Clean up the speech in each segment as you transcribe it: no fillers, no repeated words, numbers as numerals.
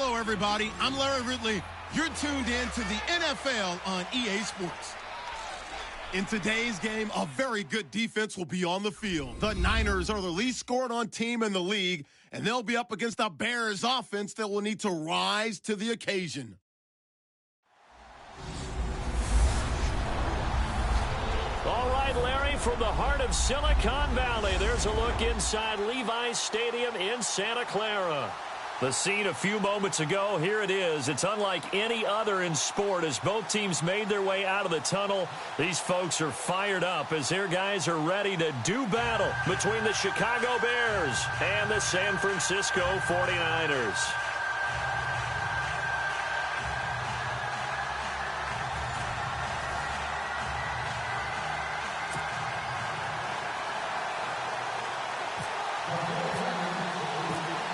Hello, everybody. I'm Larry Ridley. You're tuned in to the NFL on EA Sports. In today's game, a very good defense will be on the field. The Niners are the least scored on team in the league, and they'll be up against a Bears offense that will need to rise to the occasion. All right, Larry, from the heart of Silicon Valley, there's a look inside Levi's Stadium in Santa Clara. The scene a few moments ago, here it is. It's unlike any other in sport as both teams made their way out of the tunnel. These folks are fired up as their guys are ready to do battle between the Chicago Bears and the San Francisco 49ers.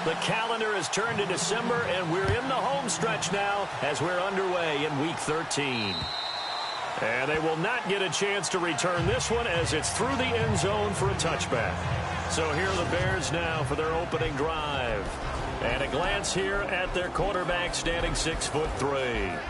The calendar has turned to December, and we're in the home stretch now as we're underway in Week 13. And they will not get a chance to return this one as it's through the end zone for a touchback. So here are the Bears now for their opening drive. And a glance here at their quarterback standing 6'3".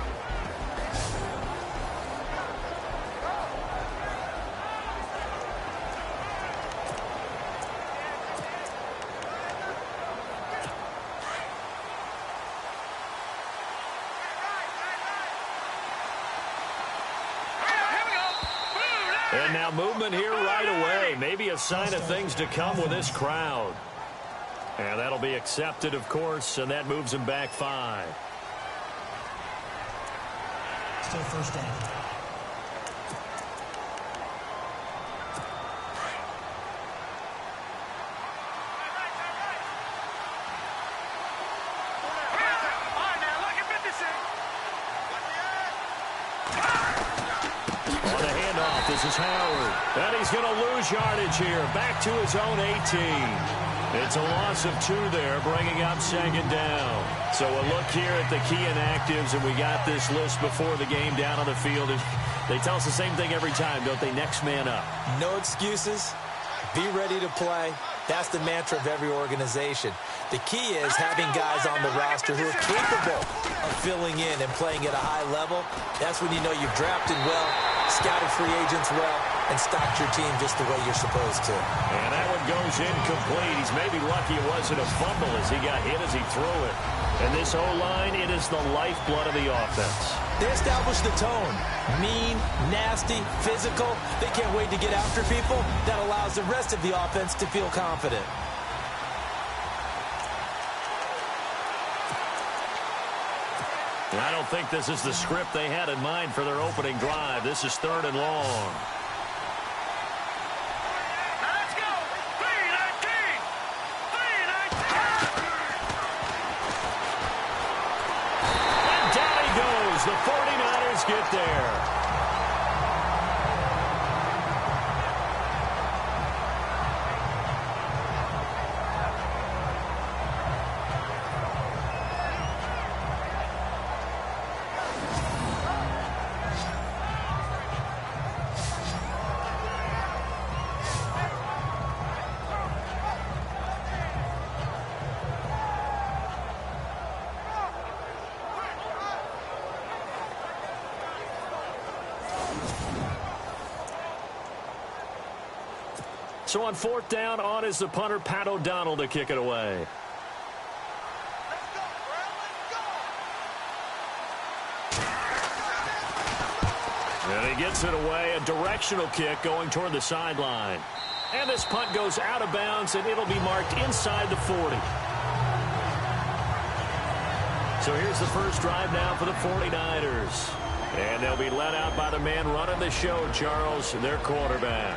And now movement here right away. Maybe a sign of things to come with this crowd. And that'll be accepted, of course, and that moves him back 5. Still first down. This is Howard, and he's going to lose yardage here. Back to his own 18. It's a loss of 2 there, bringing up second down. So a look here at the key inactives, and we got this list before the game down on the field. They tell us the same thing every time, don't they? Next man up. No excuses. Be ready to play. That's the mantra of every organization. The key is having guys on the roster who are capable of filling in and playing at a high level. That's when you know you've drafted well, scouted free agents well, and stocked your team just the way you're supposed to. And that one goes incomplete. He's maybe lucky it wasn't a fumble as he got hit as he threw it. And this O-line, it is the lifeblood of the offense. They establish the tone. Mean, nasty, physical. They can't wait to get after people. That allows the rest of the offense to feel confident. I don't think this is the script they had in mind for their opening drive. This is 3rd and long. Let's go! 3-19! 3-19! And down he goes. The 49ers get there. So on 4th down, on is the punter, Pat O'Donnell, to kick it away. And he gets it away, a directional kick going toward the sideline. And this punt goes out of bounds, and it'll be marked inside the 40. So here's the first drive now for the 49ers. And they'll be let out by the man running the show, Charles, their quarterback.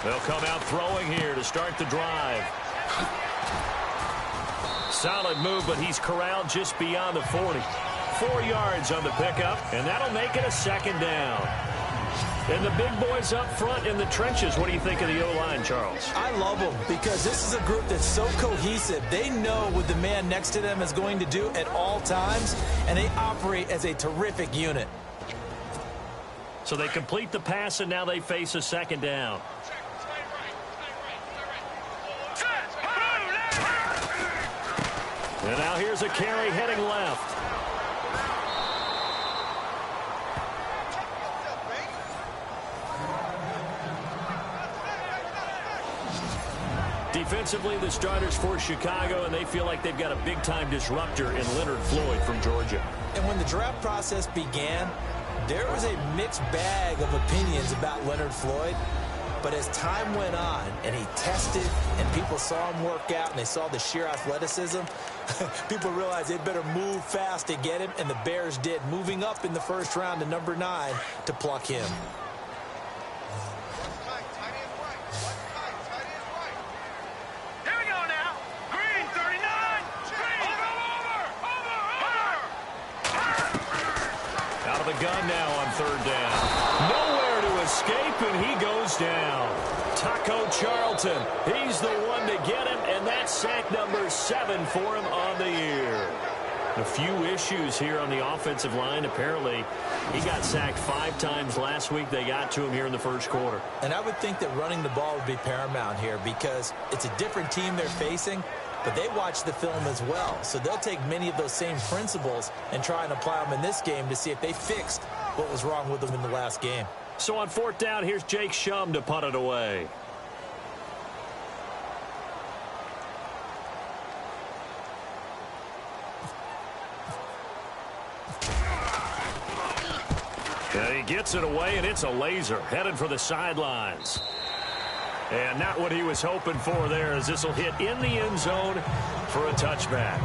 They'll come out throwing here to start the drive. Solid move, but he's corralled just beyond the 40. 4 yards on the pickup, and that'll make it a 2nd down. And the big boys up front in the trenches, what do you think of the O-line, Charles? I love them because this is a group that's so cohesive. They know what the man next to them is going to do at all times, and they operate as a terrific unit. So they complete the pass, and now they face a second down. And now here's a carry heading left. Defensively, the starters for Chicago, and they feel like they've got a big-time disruptor in Leonard Floyd from Georgia. And when the draft process began, there was a mixed bag of opinions about Leonard Floyd. But as time went on and he tested and people saw him work out and they saw the sheer athleticism, people realized they better move fast to get him, and the Bears did, moving up in the first round to number 9 to pluck him. Gun now on third down. Nowhere to escape, and he goes down. Taco Charlton, he's the one to get him, and that's sack number 7 for him on the year. A few issues here on the offensive line. Apparently, he got sacked 5 times last week. They got to him here in the first quarter. And I would think that running the ball would be paramount here because it's a different team they're facing, but they watch the film as well. So they'll take many of those same principles and try and apply them in this game to see if they fixed what was wrong with them in the last game. So on fourth down, here's Jake Shum to punt it away. And he gets it away, and it's a laser headed for the sidelines. And not what he was hoping for there, as this will hit in the end zone for a touchback.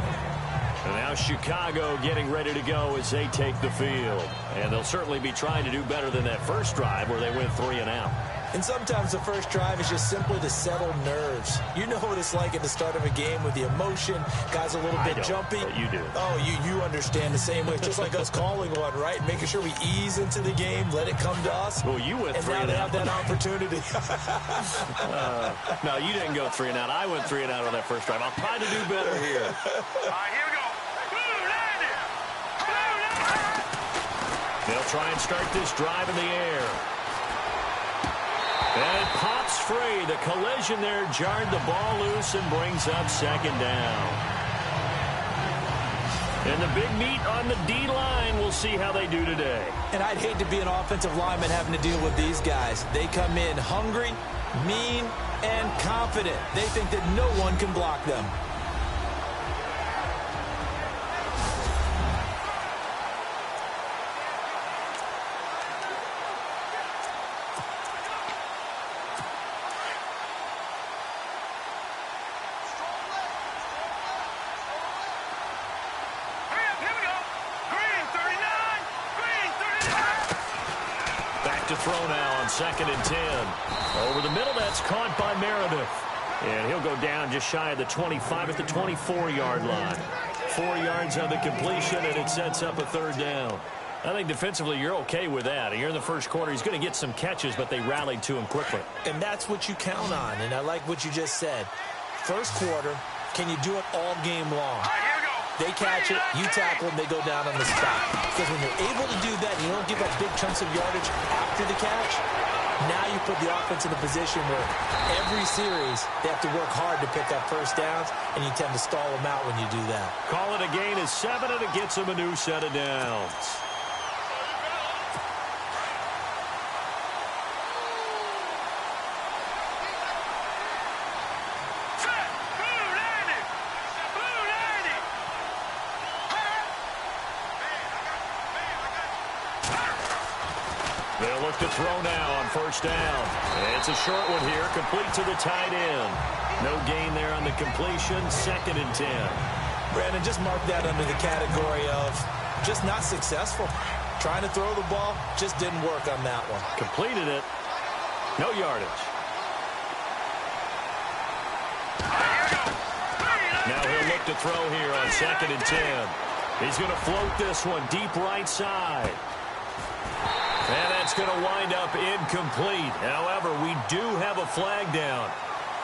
And now Chicago getting ready to go as they take the field. And they'll certainly be trying to do better than that first drive where they went 3 and out. And sometimes the first drive is just simply to settle nerves. You know what it's like at the start of a game with the emotion. Guys a little bit jumpy. But you do. Oh, you understand the same way. It's just like us calling one, right? Making sure we ease into the game, let it come to us. Well, you went 3 and out. And now they have that opportunity. No, you didn't go 3 and out. I went 3 and out on that first drive. I'll try to do better here. All right, here we go. They'll try and start this drive in the air. And it pops free. The collision there jarred the ball loose and brings up second down. And the big meat on the D-line. We'll see how they do today. And I'd hate to be an offensive lineman having to deal with these guys. They come in hungry, mean, and confident. They think that no one can block them. To throw now on 2nd and 10. Over the middle, that's caught by Meredith. And he'll go down just shy of the 25 at the 24-yard line. 4 yards on the completion, and it sets up a third down. I think defensively you're okay with that. You're in the first quarter. He's going to get some catches, but they rallied to him quickly. And that's what you count on, and I like what you just said. First quarter, can you do it all game long? They catch it, you tackle them, they go down on the spot. Because when you're able to do that and you don't give up big chunks of yardage after the catch, now you put the offense in a position where every series they have to work hard to pick up first downs, and you tend to stall them out when you do that. Call it a gain of 7, and it gets them a new set of downs. They'll look to throw now on first down. It's a short one here, complete to the tight end. No gain there on the completion, 2nd and 10. Brandon, just mark that under the category of just not successful. Trying to throw the ball, just didn't work on that one. Completed it, no yardage. Now he'll look to throw here on 2nd and 10. He's going to float this one deep right side. And that's going to wind up incomplete. However, we do have a flag down.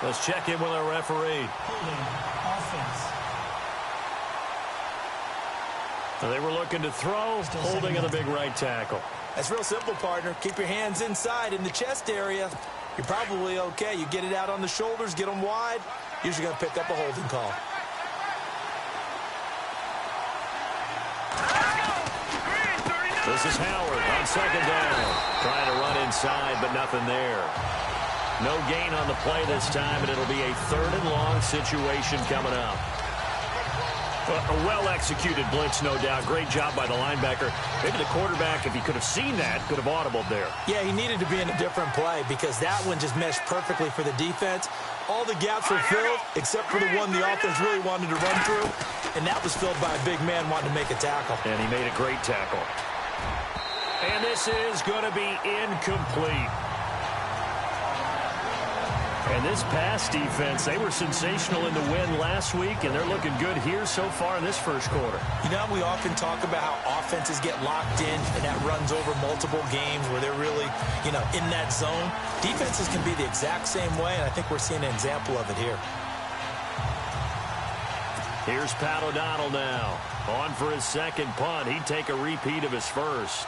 Let's check in with our referee. Holding offense. So they were looking to throw, holding on the big right tackle. That's real simple, partner. Keep your hands inside in the chest area. You're probably okay. You get it out on the shoulders, get them wide. Usually going to pick up a holding call. This is Howard on second down. Trying to run inside, but nothing there. No gain on the play this time, and it'll be a 3rd and long situation coming up. A well-executed blitz, no doubt. Great job by the linebacker. Maybe the quarterback, if he could have seen that, could have audibled there. Yeah, he needed to be in a different play because that one just meshed perfectly for the defense. All the gaps were filled except for the one the offense really wanted to run through, and that was filled by a big man wanting to make a tackle. And he made a great tackle. And this is going to be incomplete. And this pass defense, they were sensational in the win last week, and they're looking good here so far in this first quarter. You know, we often talk about how offenses get locked in, and that runs over multiple games where they're really, in that zone. Defenses can be the exact same way, and I think we're seeing an example of it here. Here's Pat O'Donnell now. On for his second punt. He'd take a repeat of his first.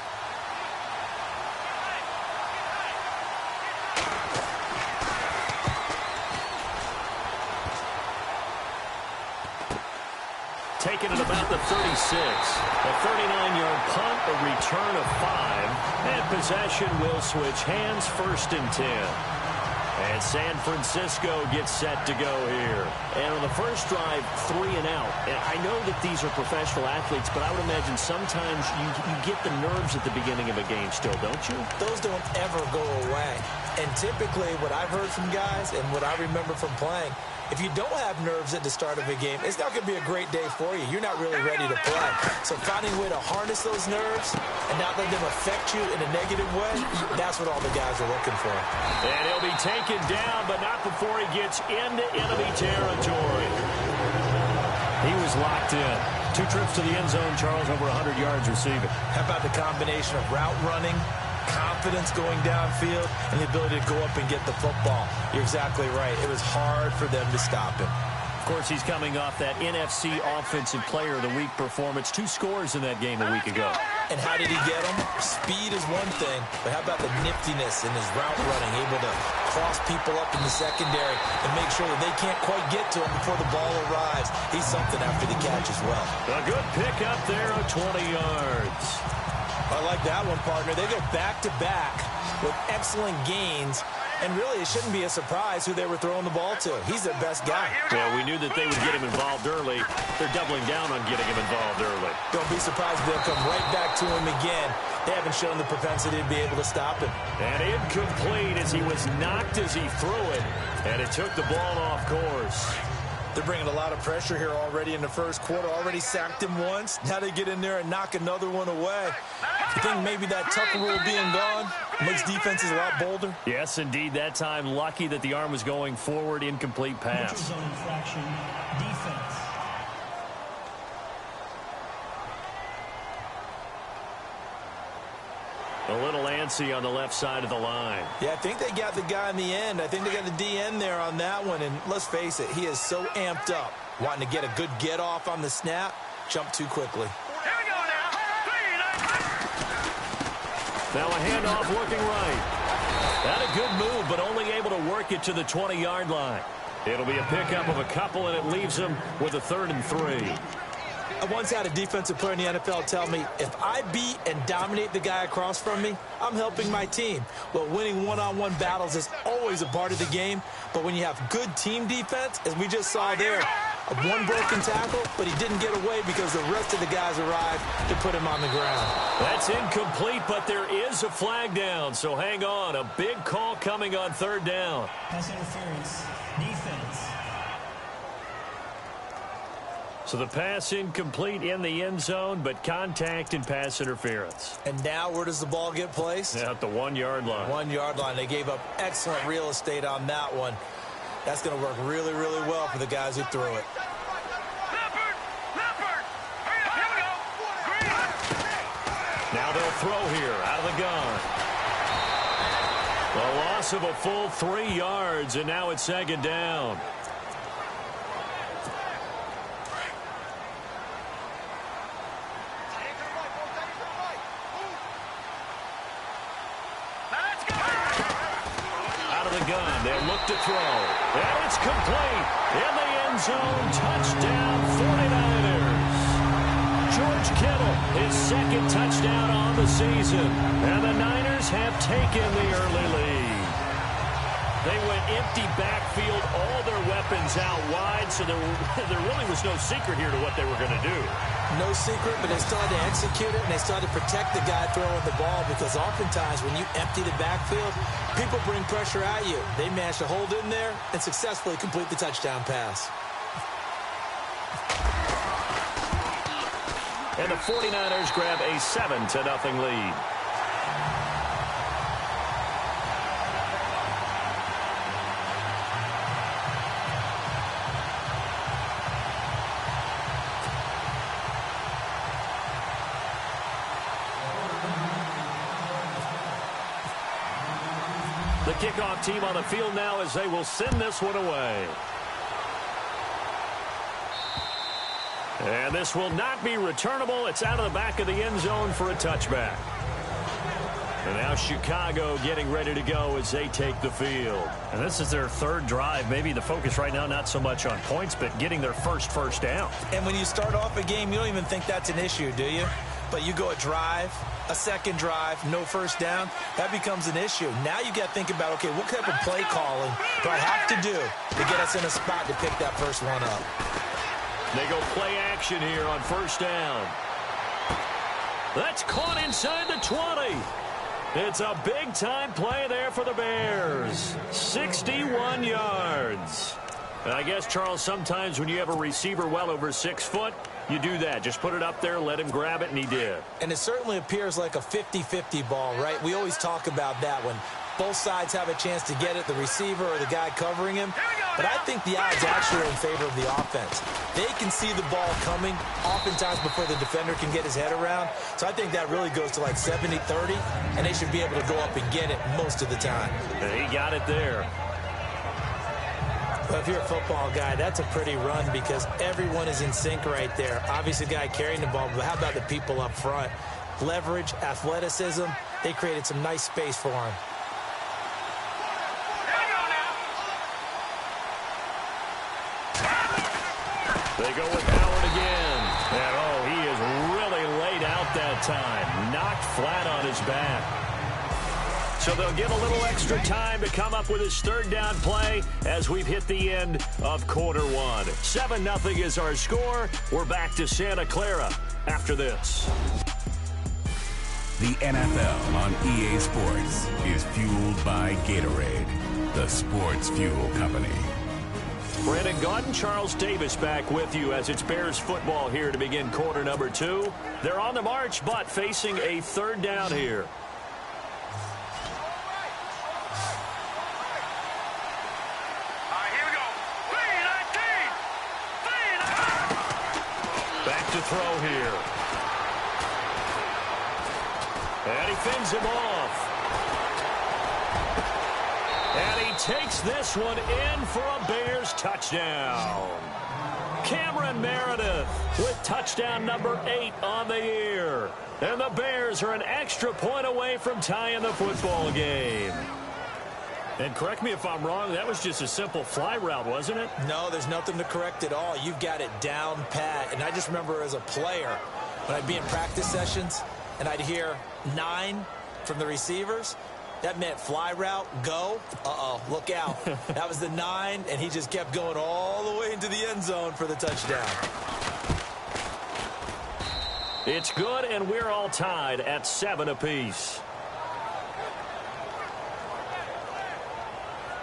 Taken at about the 36. A 39-yard punt, a return of 5. And possession will switch hands, 1st and 10. And San Francisco gets set to go here. And on the first drive, 3 and out. And I know that these are professional athletes, but I would imagine sometimes you get the nerves at the beginning of a game still, don't you? Those don't ever go away. And typically what I've heard from guys and what I remember from playing, if you don't have nerves at the start of a game, it's not going to be a great day for you. You're not really ready to play. So finding a way to harness those nerves and not let them affect you in a negative way, that's what all the guys are looking for. And he'll be taken down, but not before he gets into enemy territory. He was locked in. 2 trips to the end zone, Charles, over 100 yards receiving. How about the combination of route running, confidence going downfield, and the ability to go up and get the football? You're exactly right. It was hard for them to stop him. Of course, he's coming off that NFC Offensive Player of the Week performance. 2 scores in that game a week ago. And how did he get them? Speed is one thing, but how about the niftiness in his route running, able to cross people up in the secondary and make sure that they can't quite get to him before the ball arrives. He's something after the catch as well. A good pick up there of 20 yards. I like that one, partner. They go back-to-back with excellent gains, and really it shouldn't be a surprise who they were throwing the ball to. He's their best guy. Well, we knew that they would get him involved early. They're doubling down on getting him involved early. Don't be surprised if they'll come right back to him again. They haven't shown the propensity to be able to stop him. And incomplete as he was knocked as he threw it, and it took the ball off course. They're bringing a lot of pressure here already in the first quarter. Already sacked him once. Now they get in there and knock another one away. You think maybe that Tucker rule being gone makes defenses a lot bolder? Yes, indeed. That time, lucky that the arm was going forward. Incomplete pass. Zone infraction, defense. A little antsy on the left side of the line. Yeah, I think they got the guy in the end. I think they got the DN there on that one. And let's face it, he is so amped up, wanting to get a good get off on the snap, jump too quickly. Here we go now. 3, 9. Now a handoff looking right. Had a good move, but only able to work it to the 20-yard line. It'll be a pickup of a couple, and it leaves him with a 3rd and 3. I once had a defensive player in the NFL tell me, if I beat and dominate the guy across from me, I'm helping my team. Well, winning one-on-one battles is always a part of the game, but when you have good team defense, as we just saw there, one broken tackle, but he didn't get away because the rest of the guys arrived to put him on the ground. That's incomplete, but there is a flag down, so hang on. A big call coming on 3rd down. Pass interference, defense. So the pass incomplete in the end zone, but contact and pass interference. And now where does the ball get placed? At the 1-yard line. 1-yard line. They gave up excellent real estate on that one. That's going to work really, really well for the guys who threw it. Leopard! Leopard! Here we go! Green! Now they'll throw here out of the gun. A loss of a full 3 yards, and now it's second down. Out of the gun, they'll look to throw. And it's complete. In the end zone, touchdown 49ers. George Kittle, his second touchdown on the season. And the Niners have taken the early lead. They went empty backfield, all their weapons out wide, so there really was no secret here to what they were going to do. No secret, but they started to execute it, and they started to protect the guy throwing the ball, because oftentimes when you empty the backfield, people bring pressure at you. They managed to hold in there and successfully complete the touchdown pass. And the 49ers grab a 7-0 lead. The kickoff team on the field now as they will send this one away. And this will not be returnable. It's out of the back of the end zone for a touchback. And now Chicago getting ready to go as they take the field. And this is their third drive. Maybe the focus right now not so much on points, but getting their first down. And when you start off a game, you don't even think that's an issue, do you? But you go a drive, a second drive, no first down, that becomes an issue. Now you got to think about, okay, what type of play calling do I have to do to get us in a spot to pick that first one up? They go play action here on first down. That's caught inside the 20. It's a big-time play there for the Bears. 61 yards. And I guess, Charles, sometimes when you have a receiver well over 6 foot, you do that. Just put it up there, let him grab it, and he did. And it certainly appears like a 50-50 ball, right? We always talk about that when both sides have a chance to get it, the receiver or the guy covering him. But I think the odds actually are in favor of the offense. They can see the ball coming oftentimes before the defender can get his head around. So I think that really goes to like 70-30, and they should be able to go up and get it most of the time. And he got it there. Well, if you're a football guy, that's a pretty run because everyone is in sync right there. Obviously, the guy carrying the ball, but how about the people up front? Leverage, athleticism, they created some nice space for him. They go with Howard again. And, oh, he is really laid out that time. Knocked flat on his back. So they'll get a little extra time to come up with his third down play as we've hit the end of quarter one. 7-0 is our score. We're back to Santa Clara after this. The NFL on EA Sports is fueled by Gatorade, the sports fuel company. Brandon Gaudin, Charles Davis back with you as it's Bears football here to begin quarter number 2. They're on the march, but facing a third down here. To throw here. And he fends him off. And he takes this one in for a Bears touchdown. Cameron Meredith with touchdown number 8 on the year. And the Bears are an extra point away from tying the football game. And correct me if I'm wrong, that was just a simple fly route, wasn't it? No, there's nothing to correct at all. You've got it down pat. And I just remember as a player, when I'd be in practice sessions and I'd hear 9 from the receivers, that meant fly route, go. Uh-oh, look out. That was the 9, and he just kept going all the way into the end zone for the touchdown. It's good, and we're all tied at 7 apiece.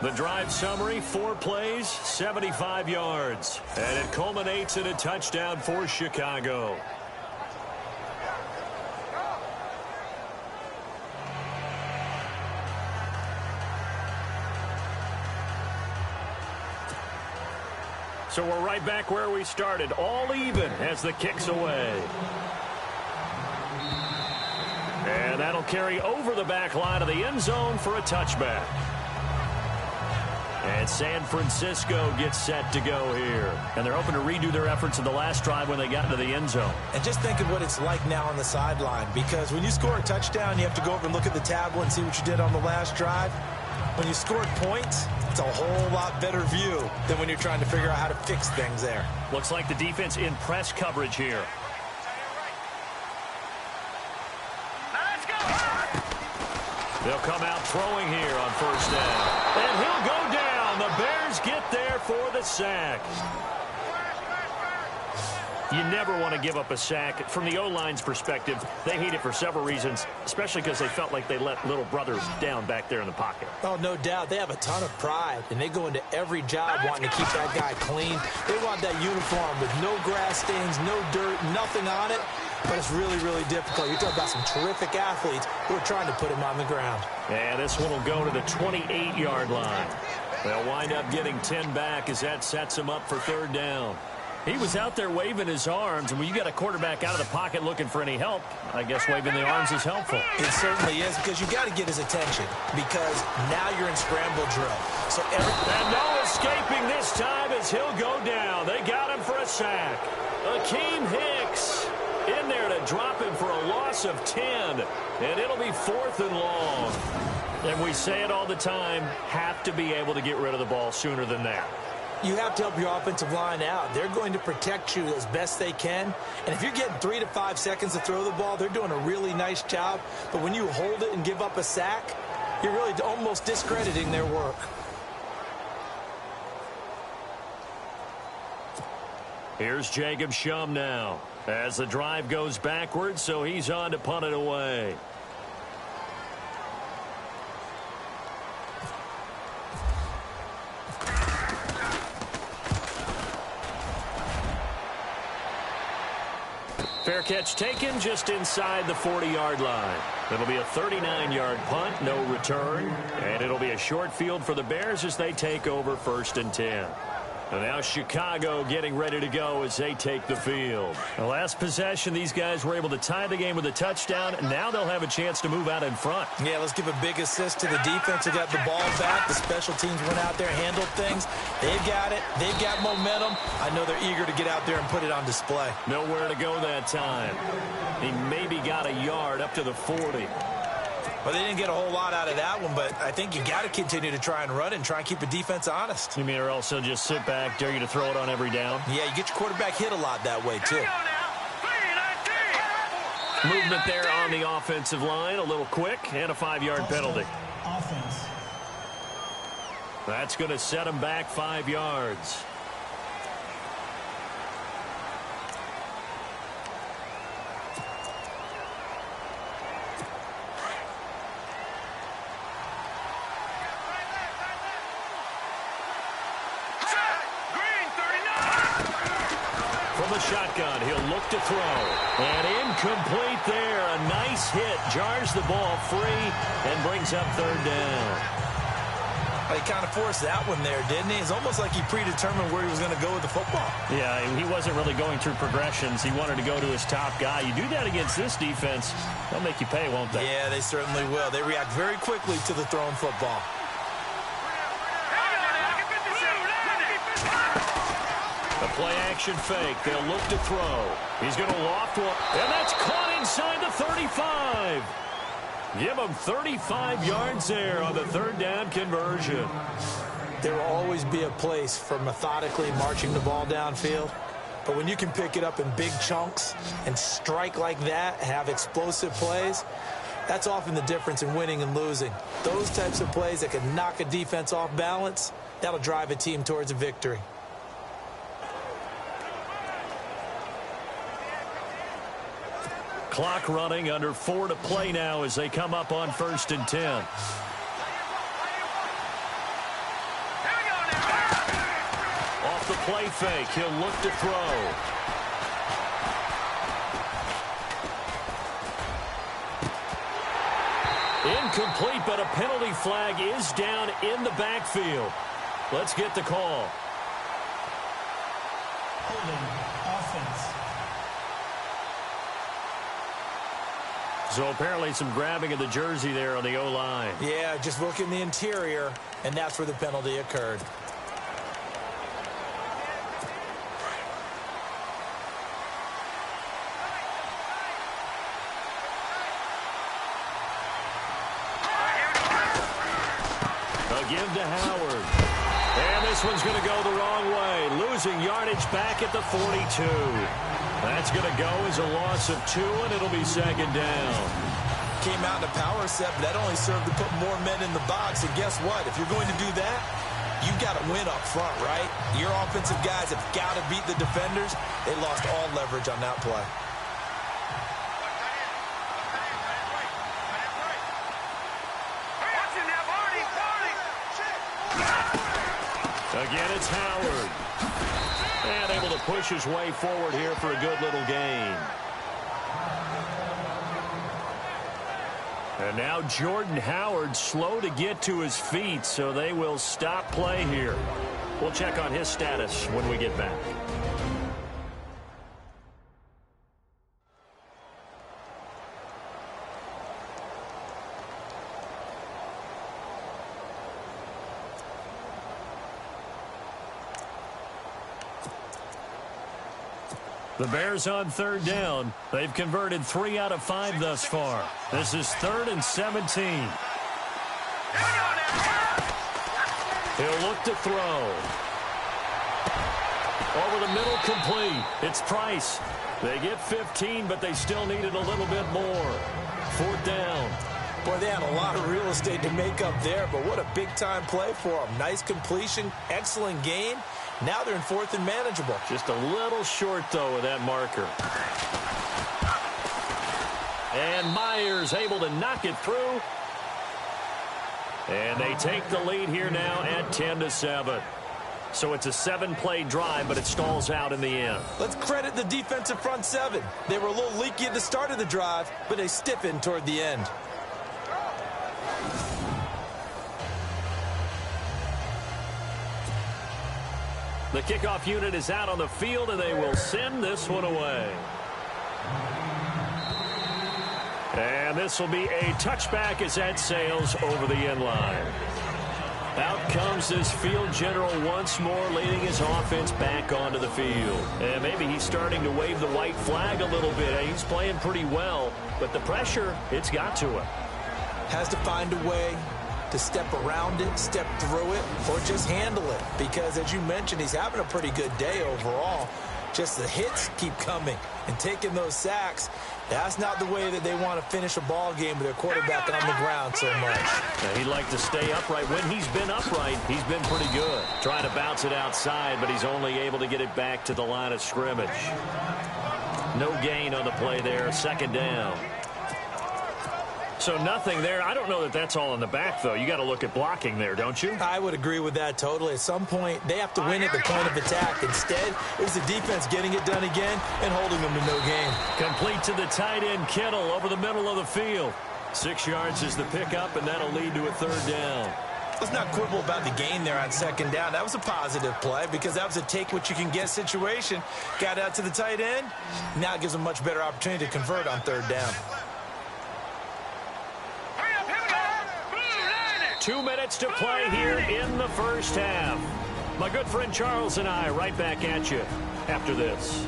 The drive summary, 4 plays, 75 yards. And it culminates in a touchdown for Chicago. So we're right back where we started, all even as the kick's away. And that'll carry over the back line of the end zone for a touchback. And San Francisco gets set to go here. And they're hoping to redo their efforts in the last drive when they got into the end zone. And just think of what it's like now on the sideline, because when you score a touchdown, you have to go over and look at the tablet and see what you did on the last drive. When you scored points, it's a whole lot better view than when you're trying to figure out how to fix things there. Looks like the defense in press coverage here. They'll come out throwing here on first down. And he'll go down. The Bears get there for the sack. You never want to give up a sack. From the O-line's perspective, they hate it for several reasons, especially because they felt like they let little brothers down back there in the pocket. Oh, no doubt. They have a ton of pride, and they go into every job wanting to keep that guy clean. They want that uniform with no grass stains, no dirt, nothing on it. But it's really, really difficult. You're talking about some terrific athletes who are trying to put him on the ground. And this one will go to the 28-yard line. They'll wind up getting 10 back as that sets him up for third down. He was out there waving his arms, and when you got a quarterback out of the pocket looking for any help, I guess waving the arms is helpful. It certainly is, because you got to get his attention, because now you're in scramble drill. And no escaping this time as he'll go down. They got him for a sack. Akeem Hicks in there to drop him for a loss of 10, and it'll be 4th and long. And we say it all the time, have to be able to get rid of the ball sooner than that. You have to help your offensive line out. They're going to protect you as best they can. And if you're getting 3 to 5 seconds to throw the ball, they're doing a really nice job. But when you hold it and give up a sack, you're really almost discrediting their work. Here's Jacob Shum now as the drive goes backwards, so he's on to punt it away. Fair catch taken just inside the 40-yard line. It'll be a 39-yard punt, no return, and it'll be a short field for the Bears as they take over 1st and 10. And now Chicago getting ready to go as they take the field. The last possession, these guys were able to tie the game with a touchdown, and now they'll have a chance to move out in front. Yeah, let's give a big assist to the defense who got the ball back. The special teams went out there, handled things. They've got it. They've got momentum. I know they're eager to get out there and put it on display. Nowhere to go that time. He maybe got a yard up to the 40. Well, they didn't get a whole lot out of that one, but I think you got to continue to try and run and try and keep the defense honest. You mean or else they'll just sit back, dare you to throw it on every down? Yeah, you get your quarterback hit a lot that way, too. Movement there on the offensive line, a little quick, and a 5-yard penalty. Offense. That's going to set him back 5 yards. Shotgun, he'll look to throw. And incomplete there. A nice hit. Jars the ball free and brings up 3rd down. He kind of forced that one there, didn't he? It's almost like he predetermined where he was going to go with the football. Yeah, he wasn't really going through progressions. He wanted to go to his top guy. You do that against this defense, they'll make you pay, won't they? Yeah, they certainly will. They react very quickly to the thrown football. Play-action fake. They'll look to throw. He's going to loft one. And that's caught inside the 35. Give him 35 yards there on the 3rd down conversion. There will always be a place for methodically marching the ball downfield. But when you can pick it up in big chunks and strike like that, have explosive plays, that's often the difference in winning and losing. Those types of plays that can knock a defense off balance, that'll drive a team towards a victory. Clock running, under 4 to play now as they come up on 1st and 10. Off the play fake, he'll look to throw. Incomplete, but a penalty flag is down in the backfield. Let's get the call. Holding. Offense. So apparently some grabbing of the jersey there on the O-line. Yeah, just look in the interior, and that's where the penalty occurred. A give to Howard. And this one's going to go the wrong way. Losing yardage back at the 42. That's going to go as a loss of 2, and it'll be second down. Came out in a power set, but that only served to put more men in the box. And guess what? If you're going to do that, you've got to win up front, right? Your offensive guys have got to beat the defenders. They lost all leverage on that play. Again, it's Howard. And able to push his way forward here for a good little gain. And now Jordan Howard slow to get to his feet, so they will stop play here. We'll check on his status when we get back. The Bears on third down. They've converted 3 out of 5 thus far. This is 3rd and 17. He'll look to throw. Over the middle, complete. It's Price. They get 15, but they still needed a little bit more. 4th down. Boy, they had a lot of real estate to make up there, but what a big-time play for them. Nice completion, excellent gain. Now they're in 4th and manageable. Just a little short, though, with that marker. And Myers able to knock it through. And they take the lead here now at 10-7. So it's a 7-play drive, but it stalls out in the end. Let's credit the defensive front 7. They were a little leaky at the start of the drive, but they stiffened toward the end. The kickoff unit is out on the field, and they will send this one away. And this will be a touchback as that sails over the end line. Out comes this field general once more, leading his offense back onto the field. And maybe he's starting to wave the white flag a little bit. He's playing pretty well, but the pressure, it's got to him. Has to find a way to step around it, step through it, or just handle it. Because, as you mentioned, he's having a pretty good day overall. Just the hits keep coming and taking those sacks. That's not the way that they want to finish a ball game with their quarterback on the ground so much. Now, he'd like to stay upright. When he's been upright, he's been pretty good. Trying to bounce it outside, but he's only able to get it back to the line of scrimmage. No gain on the play there. 2nd down. So nothing there. I don't know that that's all in the back, though. You got to look at blocking there, don't you? I would agree with that totally. At some point, they have to win at the point of attack. Instead, it was the defense getting it done again and holding them to no gain. Complete to the tight end, Kittle, over the middle of the field. 6 yards is the pickup, and that'll lead to a 3rd down. Let's not quibble about the gain there on 2nd down. That was a positive play because that was a take-what-you-can-get situation. Got out to the tight end. Now it gives them a much better opportunity to convert on 3rd down. 2 minutes to play here in the first half. My good friend Charles and I right back at you after this.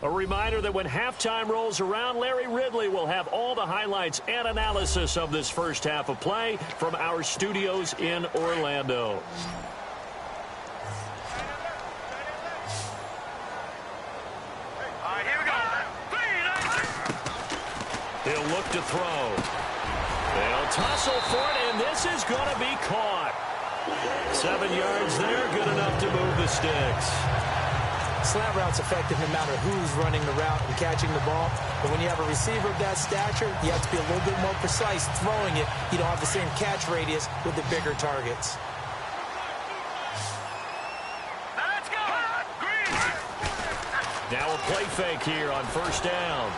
A reminder that when halftime rolls around, Larry Ridley will have all the highlights and analysis of this first half of play from our studios in Orlando. He'll look to throw. They'll tussle for it, and this is going to be caught. 7 yards there, good enough to move the sticks. Slant route's effective no matter who's running the route and catching the ball. But when you have a receiver of that stature, you have to be a little bit more precise throwing it. You don't have the same catch radius with the bigger targets. Let's go! Green! Now a play fake here on 1st down.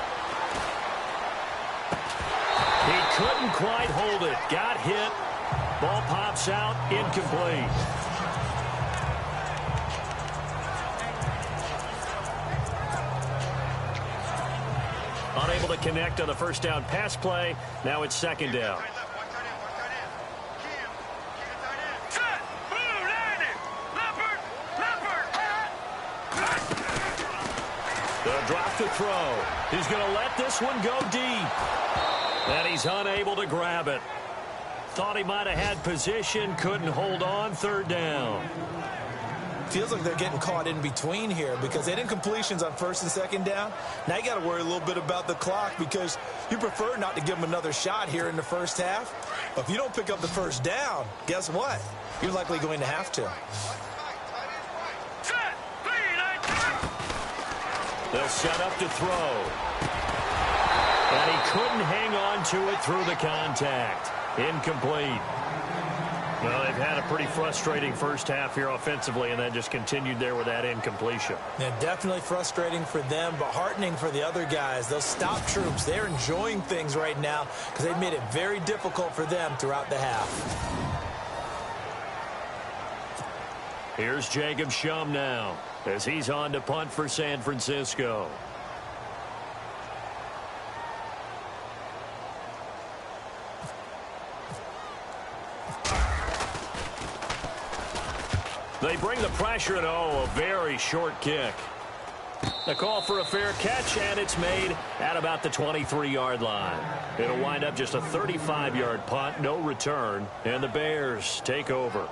He couldn't quite hold it. Got hit. Ball pops out. Incomplete. to connect on the first down pass play. Now it's second down. They'll drop the throw. He's going to let this one go deep. And he's unable to grab it. Thought he might have had position, couldn't hold on, third down. Feels like they're getting caught in between here because they didn't completions on first and second down. Now you got to worry a little bit about the clock because you prefer not to give them another shot here in the first half. But if you don't pick up the first down, guess what? You're likely going to have to. They'll set up to throw. And he couldn't hang on to it through the contact. Incomplete. Well, they've had a pretty frustrating first half here offensively, and then just continued there with that incompletion. Yeah, definitely frustrating for them, but heartening for the other guys. Those stop troops, they're enjoying things right now because they've made it very difficult for them throughout the half. Here's Jacob Shum now as he's on to punt for San Francisco. They bring the pressure, and a very short kick. A call for a fair catch, and it's made at about the 23-yard line. It'll wind up just a 35-yard punt, no return, and the Bears take over.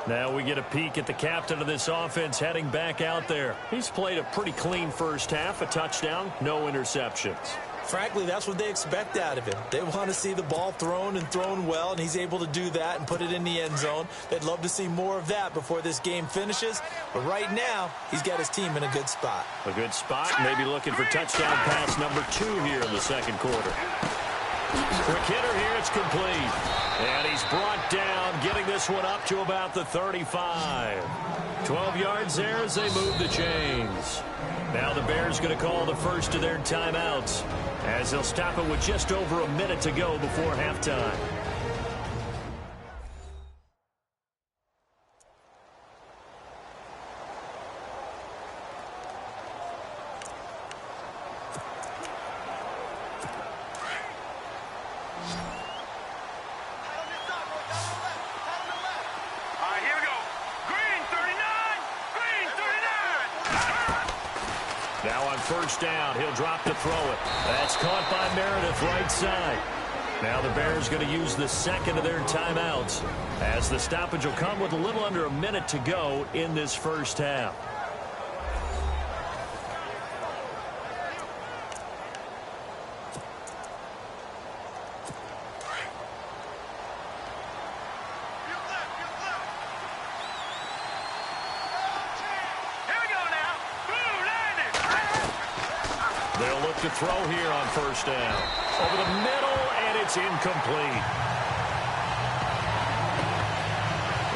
Now we get a peek at the captain of this offense heading back out there. He's played a pretty clean first half, a touchdown, no interceptions. Frankly, that's what they expect out of him. They want to see the ball thrown and thrown well, and he's able to do that and put it in the end zone. They'd love to see more of that before this game finishes. But right now, he's got his team in a good spot. A good spot, maybe looking for touchdown pass number 2 here in the second quarter. Quick hitter here, it's complete. And he's brought down, getting this one up to about the 35. 12 yards there as they move the chains. Now the Bears going to call the first of their timeouts as they'll stop it with just over a minute to go before halftime. First down, he'll drop to throw it. That's caught by Meredith right side. Now the Bears going to use the second of their timeouts as the stoppage will come with a little under a minute to go in this first half. To throw here on first down. Over the middle, and it's incomplete.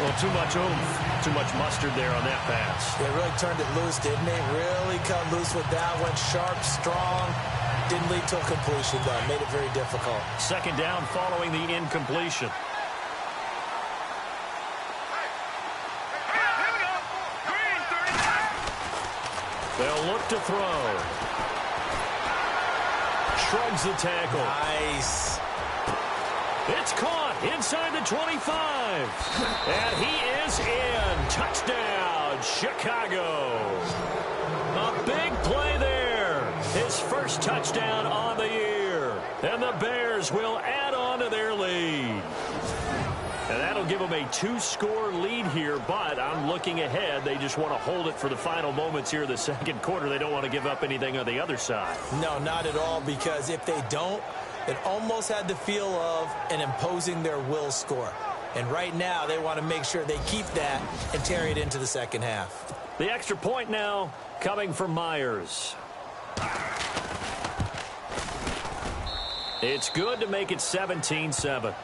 Well, too much oomph, too much mustard there on that pass. They really turned it loose, didn't they? Really cut loose with that one. Sharp, strong. Didn't lead to a completion, though. Made it very difficult. Second down following the incompletion. They'll look to throw. Shrugs the tackle. Nice. It's caught inside the 25. And he is in. Touchdown, Chicago. A big play there. His first touchdown on the year. And the Bears will add on to their lead. And that'll give them a 2-score lead here, but I'm looking ahead. They just want to hold it for the final moments here in the second quarter. They don't want to give up anything on the other side. No, not at all, because if they don't, it almost had the feel of an imposing their will score. And right now, they want to make sure they keep that and carry it into the second half. The extra point now coming from Myers. It's good to make it 17-7.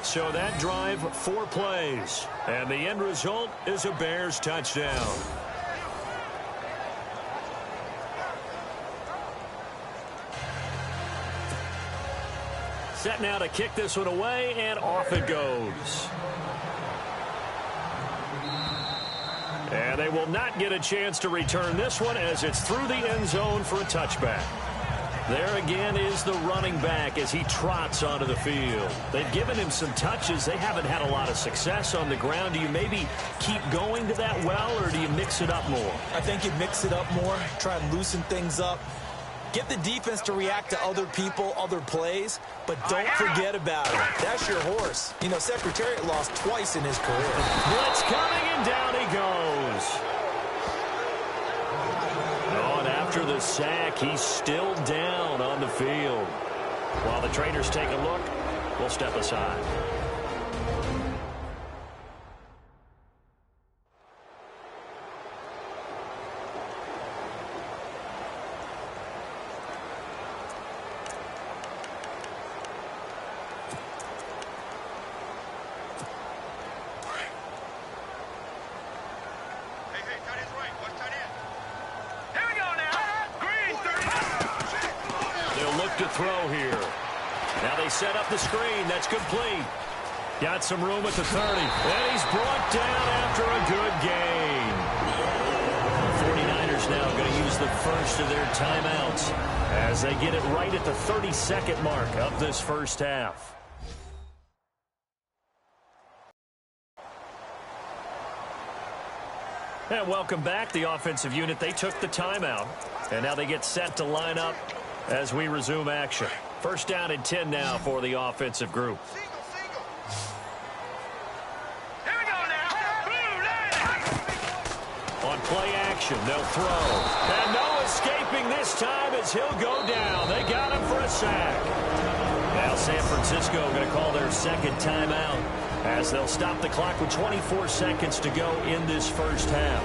So that drive, 4 plays. And the end result is a Bears touchdown. Set now to kick this one away, and off it goes. And they will not get a chance to return this one as it's through the end zone for a touchback. There again is the running back as he trots onto the field. They've given him some touches. They haven't had a lot of success on the ground. Do you maybe keep going to that well, or do you mix it up more? I think you mix it up more, try and loosen things up. Get the defense to react to other people, other plays, but don't forget about it. That's your horse. You know, Secretariat lost twice in his career. Blitz coming, and down he goes. Oh, and after the sack, he's still down on the field. While the trainers take a look, we'll step aside. To throw here. Now they set up the screen. That's complete. Got some room at the 30. And he's brought down after a good gain. The 49ers now going to use the first of their timeouts as they get it right at the 30-second mark of this first half. And welcome back. The offensive unit, they took the timeout. And now they get set to line up as we resume action. First down and 10 now for the offensive group. Here we go now. On play action, they'll throw. And no escaping this time as he'll go down. They got him for a sack. Now San Francisco going to call their second timeout as they'll stop the clock with 24 seconds to go in this first half.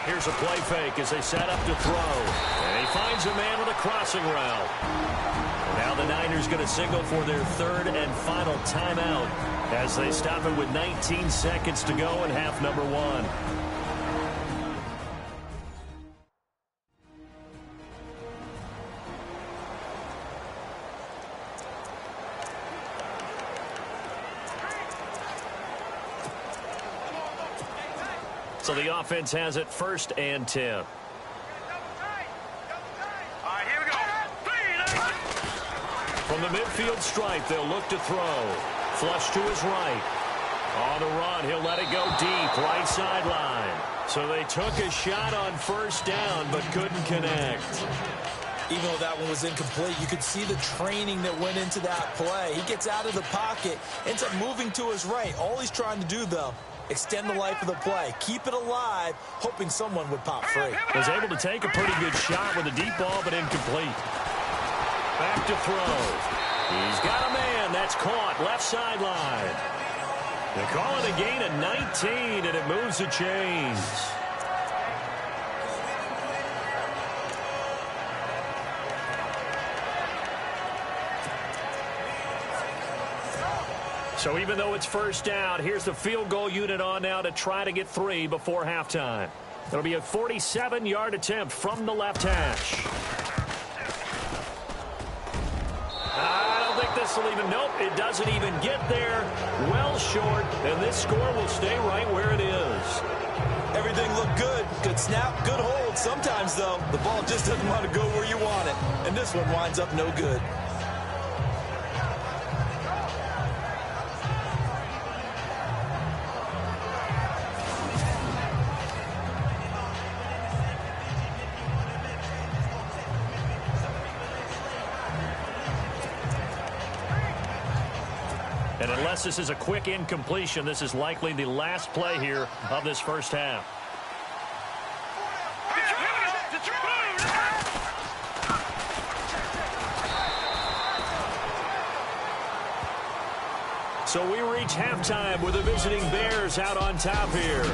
Here's a play fake as they set up to throw. And he finds a man with a crossing route. Now the Niners going to signal for their third and final timeout as they stop it with 19 seconds to go in half number one. So the offense has it first and 10. All right, here we go. From the midfield stripe, they'll look to throw. Flush to his right. On the run, he'll let it go deep, right sideline. So they took a shot on first down, but couldn't connect. Even though that one was incomplete, you could see the training that went into that play. He gets out of the pocket, ends up moving to his right. All he's trying to do, though, extend the life of the play, keep it alive, hoping someone would pop free. Was able to take a pretty good shot with a deep ball, but incomplete. Back to throw. He's got a man. That's caught left sideline. They call it a gain of 19, and it moves the chains. So even though it's first down, here's the field goal unit on now to try to get 3 before halftime. It'll be a 47-yard attempt from the left hash. I don't think this will even, nope, it doesn't even get there. Well short, and this score will stay right where it is. Everything looked good. Good snap, good hold. Sometimes, though, the ball just doesn't want to go where you want it. And this one winds up no good. And unless this is a quick incompletion, this is likely the last play here of this first half. So we reach halftime with the visiting Bears out on top here,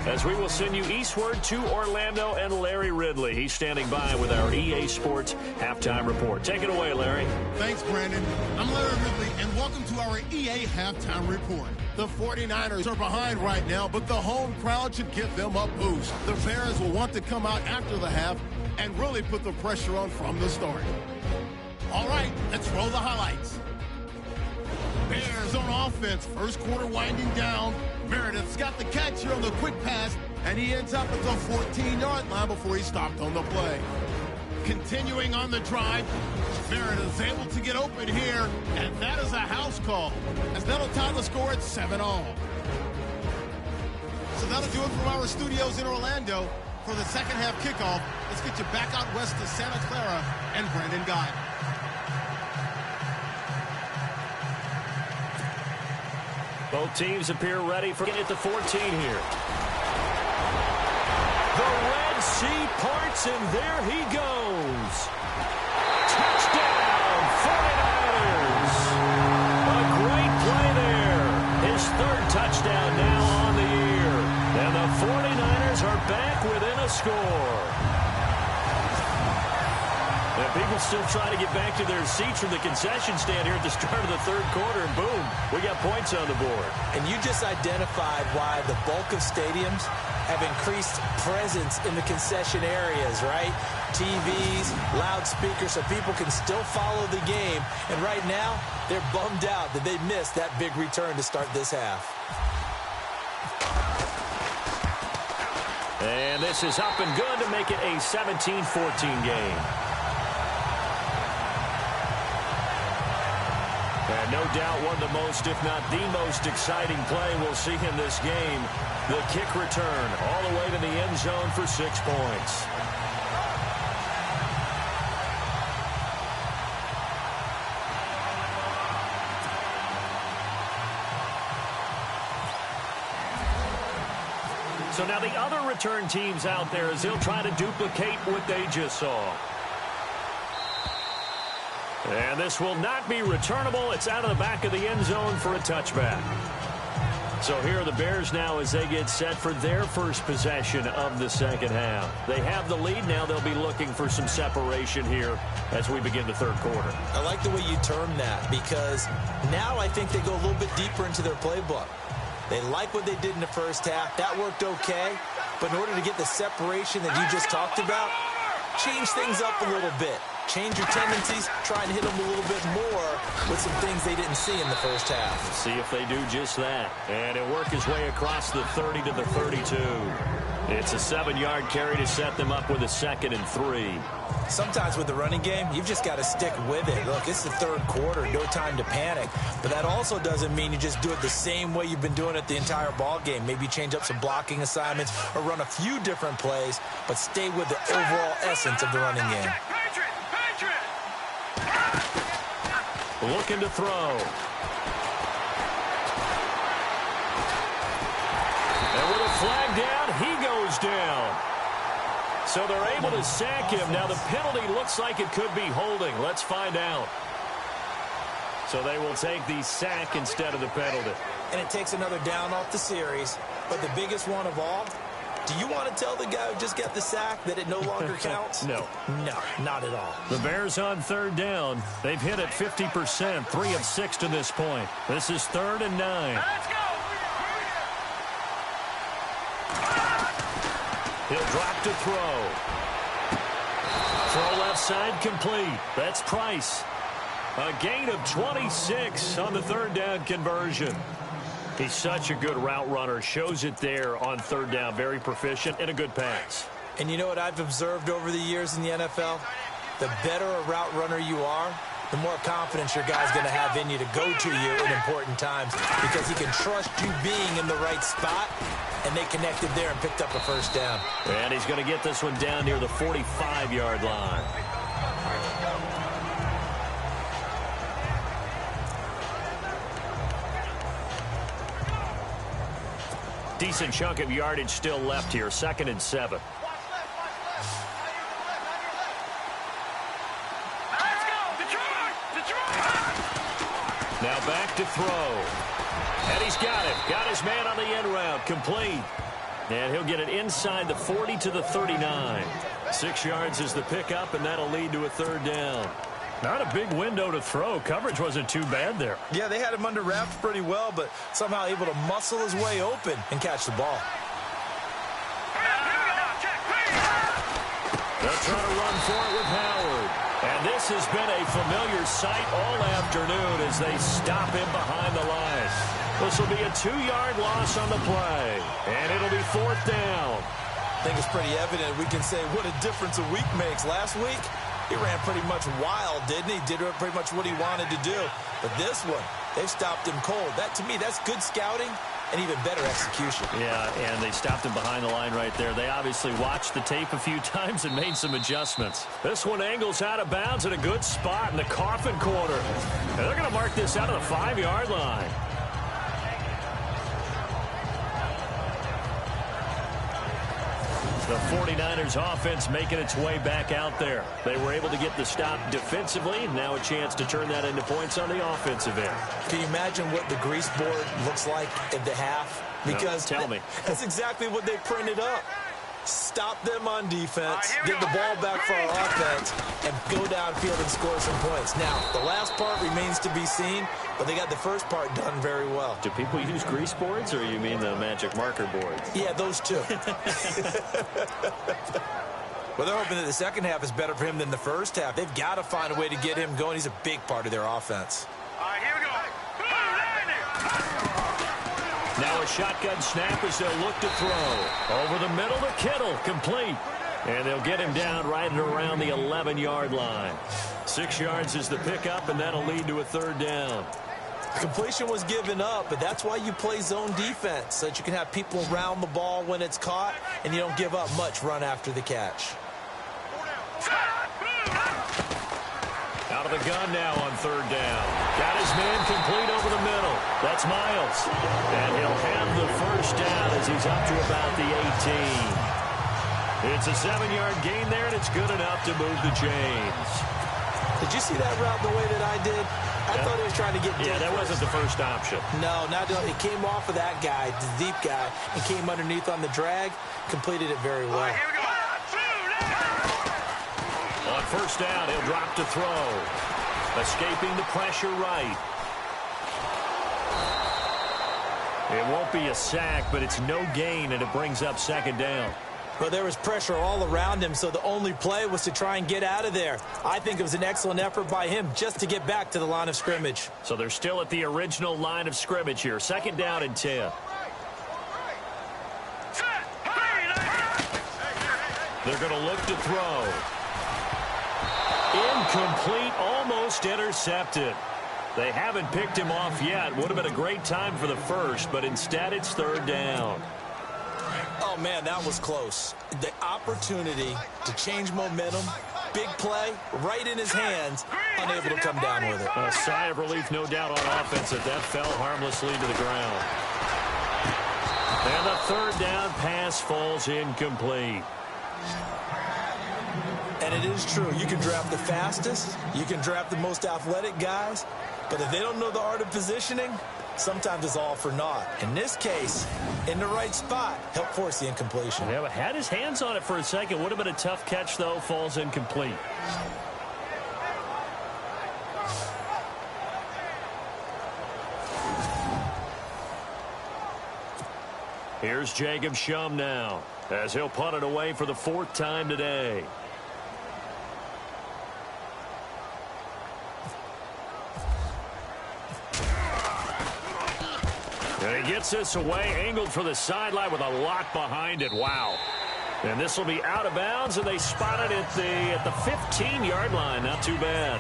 as we will send you eastward to Orlando and Larry Ridley. He's standing by with our EA Sports halftime report. Take it away, Larry. Thanks, Brandon. I'm Larry Ridley, and welcome to our EA halftime report. The 49ers are behind right now, but the home crowd should give them a boost. The Bears will want to come out after the half and really put the pressure on from the start. All right, let's roll the highlights. Bears on offense, first quarter winding down. Meredith's got the catch here on the quick pass, and he ends up at the 14-yard line before he stopped on the play. Continuing on the drive, Meredith's able to get open here, and that is a house call, as that'll tie the score at 7-all. So that'll do it from our studios in Orlando for the second half kickoff. Let's get you back out west to Santa Clara and Brandon Guy. Both teams appear ready for getting at the 14 here. The Red Sea parts, and there he goes. Touchdown, 49ers. A great play there. His third touchdown now on the year. And the 49ers are back within a score. And people still trying to get back to their seats from the concession stand here at the start of the third quarter, and boom, we got points on the board. And you just identified why the bulk of stadiums have increased presence in the concession areas, right? TVs, loudspeakers, so people can still follow the game. And right now, they're bummed out that they missed that big return to start this half. And this is up and good to make it a 17-14 game. And no doubt one of the most, if not the most exciting play we'll see in this game. The kick return all the way to the end zone for 6 points. So now the other return teams out there as they'll try to duplicate what they just saw. And this will not be returnable. It's out of the back of the end zone for a touchback. So here are the Bears now as they get set for their first possession of the second half. They have the lead now. They'll be looking for some separation here as we begin the third quarter. I like the way you term that, because now I think they go a little bit deeper into their playbook. They like what they did in the first half. That worked okay. But in order to get the separation that you just talked about, change things up a little bit. Change your tendencies, try and hit them a little bit more with some things they didn't see in the first half. See if they do just that. And it'll work his way across the 30 to the 32. It's a 7-yard carry to set them up with a 2nd and 3. Sometimes with the running game, you've just got to stick with it. Look, it's the third quarter, no time to panic. But that also doesn't mean you just do it the same way you've been doing it the entire ball game. Maybe change up some blocking assignments or run a few different plays, but stay with the overall essence of the running game. Looking to throw. And with a flag down, he goes down. So they're able to sack him. Now the penalty looks like it could be holding. Let's find out. So they will take the sack instead of the penalty. And it takes another down off the series. But the biggest one of all, do you want to tell the guy who just got the sack that it no longer counts? No. No, not at all. The Bears on third down. They've hit it 50%, 3 of 6 to this point. This is 3rd and 9. Let's go! He'll drop to throw. Throw left side complete. That's Price. A gain of 26 on the third down conversion. He's such a good route runner. Shows it there on third down. Very proficient and a good pass. And you know what I've observed over the years in the NFL? The better a route runner you are, the more confidence your guy's going to have in you to go to you in important times, because he can trust you being in the right spot, and they connected there and picked up a first down. And he's going to get this one down near the 45-yard line. Decent chunk of yardage still left here. 2nd and 7. Now back to throw. And he's got it. Got his man on the end route. Complete. And he'll get it inside the 40 to the 39. 6 yards is the pickup, and that'll lead to a third down. Not a big window to throw. Coverage wasn't too bad there. Yeah, they had him under wraps pretty well, but somehow able to muscle his way open and catch the ball. They'll try to run for it with Howard. And this has been a familiar sight all afternoon as they stop him behind the line. This will be a 2-yard loss on the play. And it'll be 4th down. I think it's pretty evident. We can say what a difference a week makes. Last week, he ran pretty much wild, didn't he? Did pretty much what he wanted to do. But this one, they've stopped him cold. That, to me, that's good scouting and even better execution. Yeah, and they stopped him behind the line right there. They obviously watched the tape a few times and made some adjustments. This one angles out of bounds at a good spot in the coffin corner. And they're going to mark this out of the 5-yard line. The 49ers offense making its way back out there. They were able to get the stop defensively. Now a chance to turn that into points on the offensive end. Can you imagine what the grease board looks like at the half? Because no, tell me. That's exactly what they printed up. Stop them on defense, get the ball back for our offense, and go downfield and score some points. Now, the last part remains to be seen, but they got the first part done very well. Do people use grease boards, or you mean the magic marker boards? Yeah, those two. Well, they're hoping that the second half is better for him than the first half. They've got to find a way to get him going. He's a big part of their offense. All right, here we go. Now a shotgun snap as they'll look to throw. Over the middle to Kittle, complete. And they'll get him down right at around the 11-yard line. 6 yards is the pickup, and that'll lead to a third down. The completion was given up, but that's why you play zone defense, so that you can have people around the ball when it's caught, and you don't give up much run after the catch. Out of the gun now on third down. Got his man complete over the middle. That's Miles. And he'll have the first down as he's up to about the 18. It's a 7-yard gain there, and it's good enough to move the chains. Did you see that route the way that I did? I thought he was trying to get deep. Yeah, that wasn't the first option. No, not it came off of that guy, the deep guy, and came underneath on the drag, completed it very well. Here we go. On first down, he'll drop to throw. Escaping the pressure right. It won't be a sack, but it's no gain, and it brings up second down. But there was pressure all around him, so the only play was to try and get out of there. I think it was an excellent effort by him just to get back to the line of scrimmage. So they're still at the original line of scrimmage here. Second down and 10. They're going to look to throw. Incomplete, almost intercepted. They haven't picked him off yet. Would have been a great time for the first, but instead it's third down. Oh, man, that was close. The opportunity to change momentum, big play, right in his hands, unable to come down with it. A sigh of relief, no doubt, on offense that fell harmlessly to the ground. And the third down pass falls incomplete. And it is true. You can draft the fastest. You can draft the most athletic guys. But if they don't know the art of positioning, sometimes it's all for naught. In this case, in the right spot, help force the incompletion. Yeah, but had his hands on it for a second. Would have been a tough catch, though. Falls incomplete. Here's Jacob Shum now, as he'll punt it away for the 4th time today. And he gets this away, angled for the sideline with a lot behind it. Wow. And this will be out of bounds, and they spot it at the 15-yard line. Not too bad.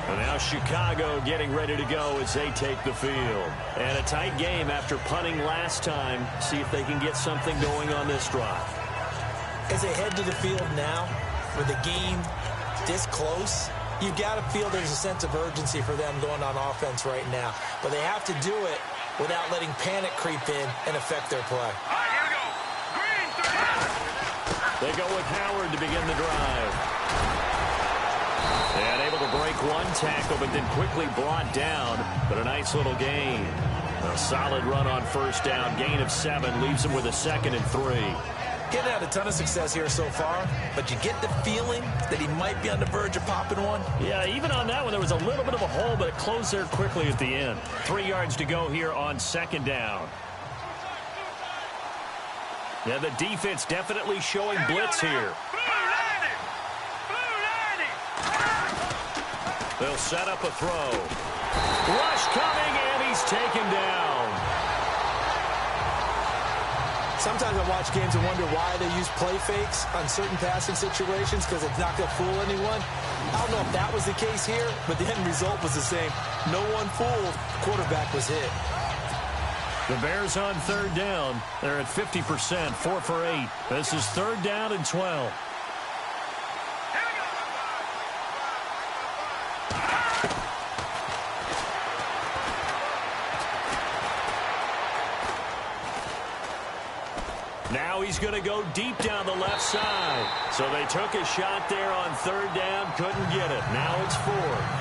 And now Chicago getting ready to go as they take the field. And a tight game after punting last time. See if they can get something going on this drive. As they head to the field now, with the game this close, you've got to feel there's a sense of urgency for them going on offense right now. But they have to do it without letting panic creep in and affect their play. All right, here we go. Green, 30. They go with Howard to begin the drive. And able to break one tackle, but then quickly brought down. But a nice little gain. A solid run on first down. Gain of 7 leaves him with a 2nd and 3. Getting had a ton of success here so far, but you get the feeling that he might be on the verge of popping one. Yeah, even on that one, there was a little bit of a hole, but it closed there quickly at the end. 3 yards to go here on 2nd down. Yeah, the defense definitely showing blitz here. They'll set up a throw. Rush coming, and he's taken down. Sometimes I watch games and wonder why they use play fakes on certain passing situations, because it's not going to fool anyone. I don't know if that was the case here, but the end result was the same. No one fooled. Quarterback was hit. The Bears on 3rd down. They're at 50%, 4 for 8. This is 3rd down and 12. Now he's going to go deep down the left side. So they took a shot there on 3rd down, couldn't get it. Now it's 4th.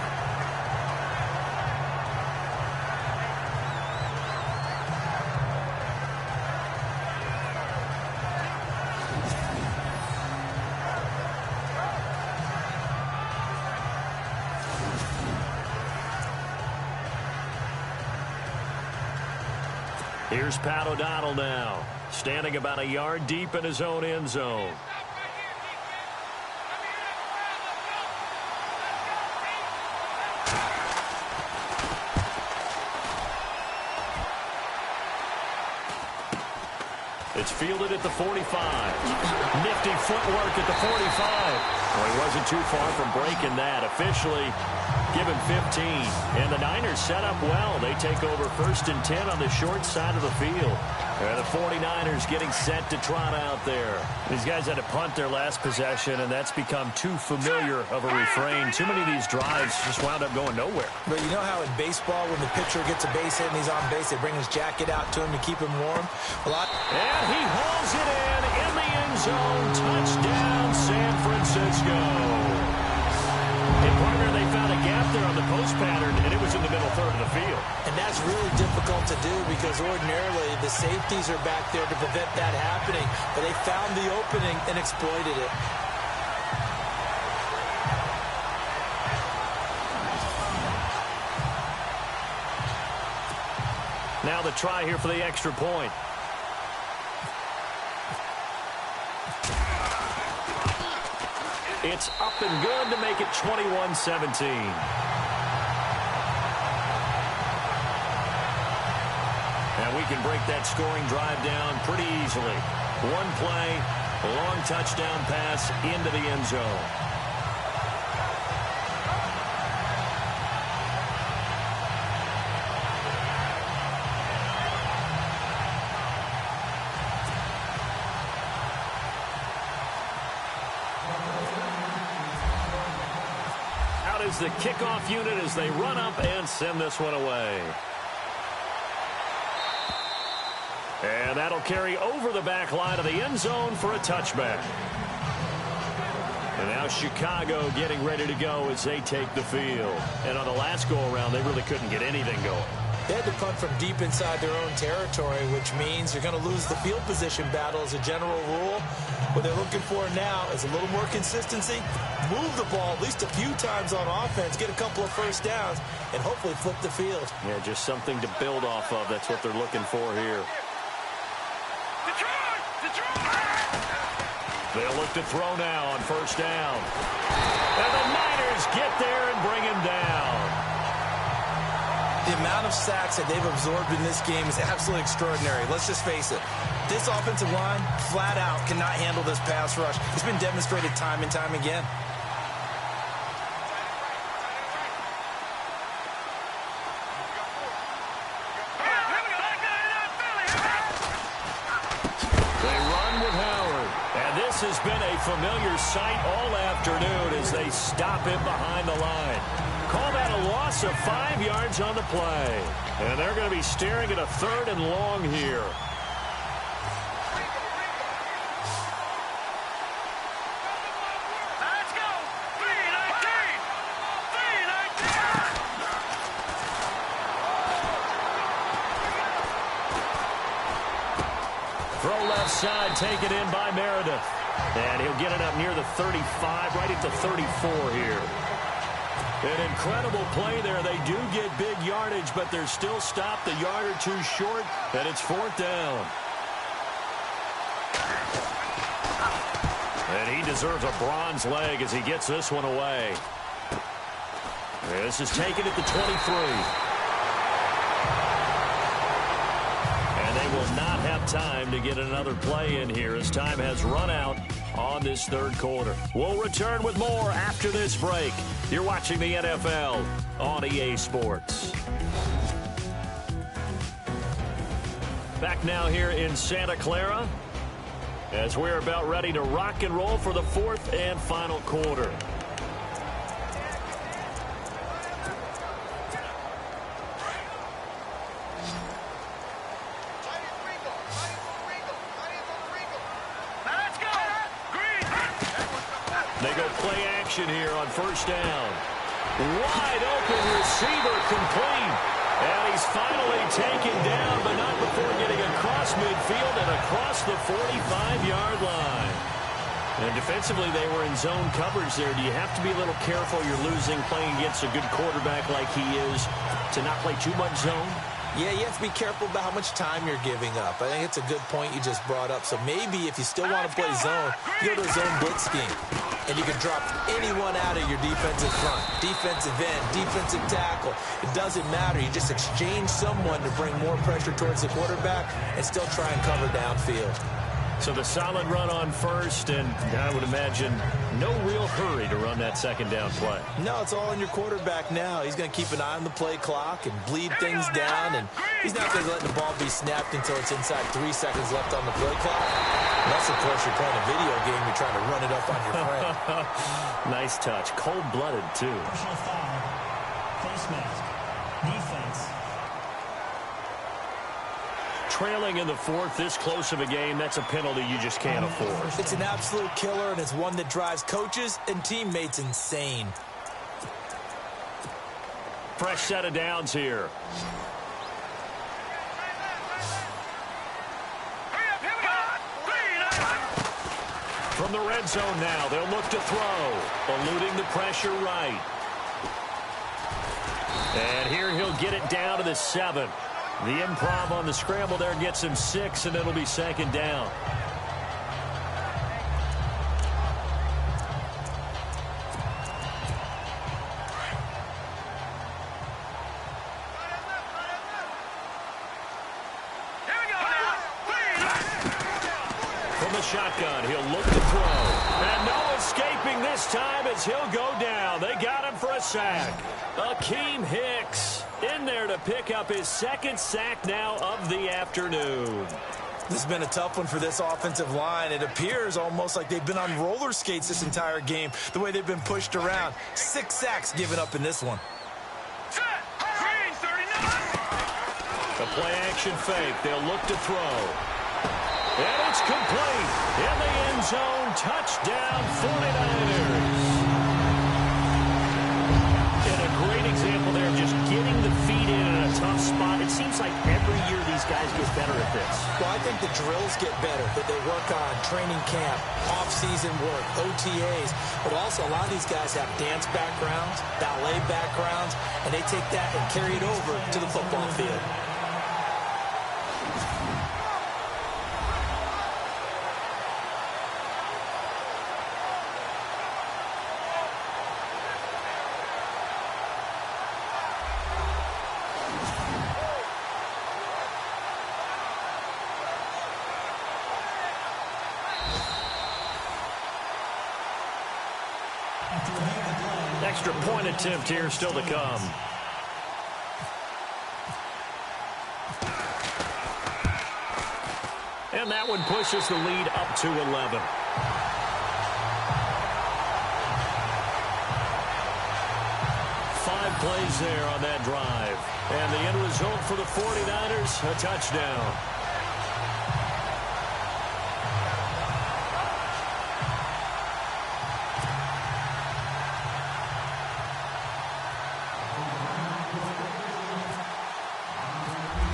Here's Pat O'Donnell now, standing about a yard deep in his own end zone. It's fielded at the 45. Nifty footwork at the 45. Well, he wasn't too far from breaking that. Officially, give him 15. And the Niners set up well. They take over 1st and 10 on the short side of the field. And the 49ers getting set to trot out there. These guys had to punt their last possession, and that's become too familiar of a refrain. Too many of these drives just wound up going nowhere. But you know how in baseball, when the pitcher gets a base hit and he's on base, they bring his jacket out to him to keep him warm? And he hauls it in the end zone. Touchdown, San Francisco. In partner, they found a gap there on the post pattern, and it was in the middle third of the field. And that's really difficult to do because ordinarily the safeties are back there to prevent that happening. But they found the opening and exploited it. Now the try here for the extra point. It's up and good to make it 21-17. And we can break that scoring drive down pretty easily. One play, a long touchdown pass into the end zone. Is the kickoff unit as they run up and send this one away. And that'll carry over the back line of the end zone for a touchback. And now Chicago getting ready to go as they take the field. And on the last go-around, they really couldn't get anything going. They had to punt from deep inside their own territory, which means you're going to lose the field position battle as a general rule. What they're looking for now is a little more consistency, move the ball at least a few times on offense, get a couple of first downs, and hopefully flip the field. Yeah, just something to build off of. That's what they're looking for here. They'll look to throw now on first down. And the Niners get there and bring him down. The amount of sacks that they've absorbed in this game is absolutely extraordinary. Let's just face it. This offensive line, flat out, cannot handle this pass rush. It's been demonstrated time and time again. They run with Howard. And this has been a familiar sight all afternoon as they stop him behind the line. Call that a loss of 5 yards on the play. And they're going to be staring at a 3rd and long here. Let's go. 3-19. 3-19. side, taken in by Meredith. And he'll get it up near the 35, right at the 34 here. An incredible play there. They do get big yardage, but they're still stopped a yard or two short, and it's 4th down. And he deserves a bronze leg as he gets this one away. This is taken at the 23. And they will not have time to get another play in here as time has run out on this third quarter. We'll return with more after this break. You're watching the NFL on EA Sports. Back now here in Santa Clara as we're about ready to rock and roll for the 4th and final quarter. They go play action here on 1st down. Wide open receiver complete. And he's finally taken down, but not before getting across midfield and across the 45-yard line. And defensively, they were in zone coverage there. Do you have to be a little careful? You're losing playing against a good quarterback like he is to not play too much zone? Yeah, you have to be careful about how much time you're giving up. I think it's a good point you just brought up. So maybe if you still want to play zone, you go to a zone blitz scheme. And you can drop anyone out of your defensive front, defensive end, defensive tackle. It doesn't matter. You just exchange someone to bring more pressure towards the quarterback and still try and cover downfield. So the solid run on 1st, and I would imagine no real hurry to run that 2nd down play. No, it's all on your quarterback now. He's going to keep an eye on the play clock and bleed things down, and he's not going to let the ball be snapped until it's inside 3 seconds left on the play clock. Unless, of course, you're playing a video game, you're trying to run it up on your friend. Nice touch. Cold-blooded, too. Personal foul. Face mask. Defense. Trailing in the 4th, this close of a game, that's a penalty you just can't afford. It's an absolute killer, and it's one that drives coaches and teammates insane. Fresh set of downs here. From the red zone now, they'll look to throw, eluding the pressure right. And here he'll get it down to the 7. The improv on the scramble there gets him 6, and it'll be 2nd down. From the shotgun, he'll look to throw. And no escaping this time as he'll go down. They got him for a sack. Akeem Hicks in there to pick up his 2nd sack now of the afternoon. This has been a tough one for this offensive line. It appears almost like they've been on roller skates this entire game, the way they've been pushed around. 6 sacks given up in this one. The play action fake. They'll look to throw. And it's complete. In the end zone. Touchdown 49ers. And a great example there of just getting the feet in a tough spot. It seems like every year these guys get better at this. Well, I think the drills get better that they work on, training camp, off-season work, OTAs. But also a lot of these guys have dance backgrounds, ballet backgrounds, and they take that and carry it over to the football field. Extra point attempt here still to come. And that one pushes the lead up to 11. Five plays there on that drive. And the end result for the 49ers, a touchdown.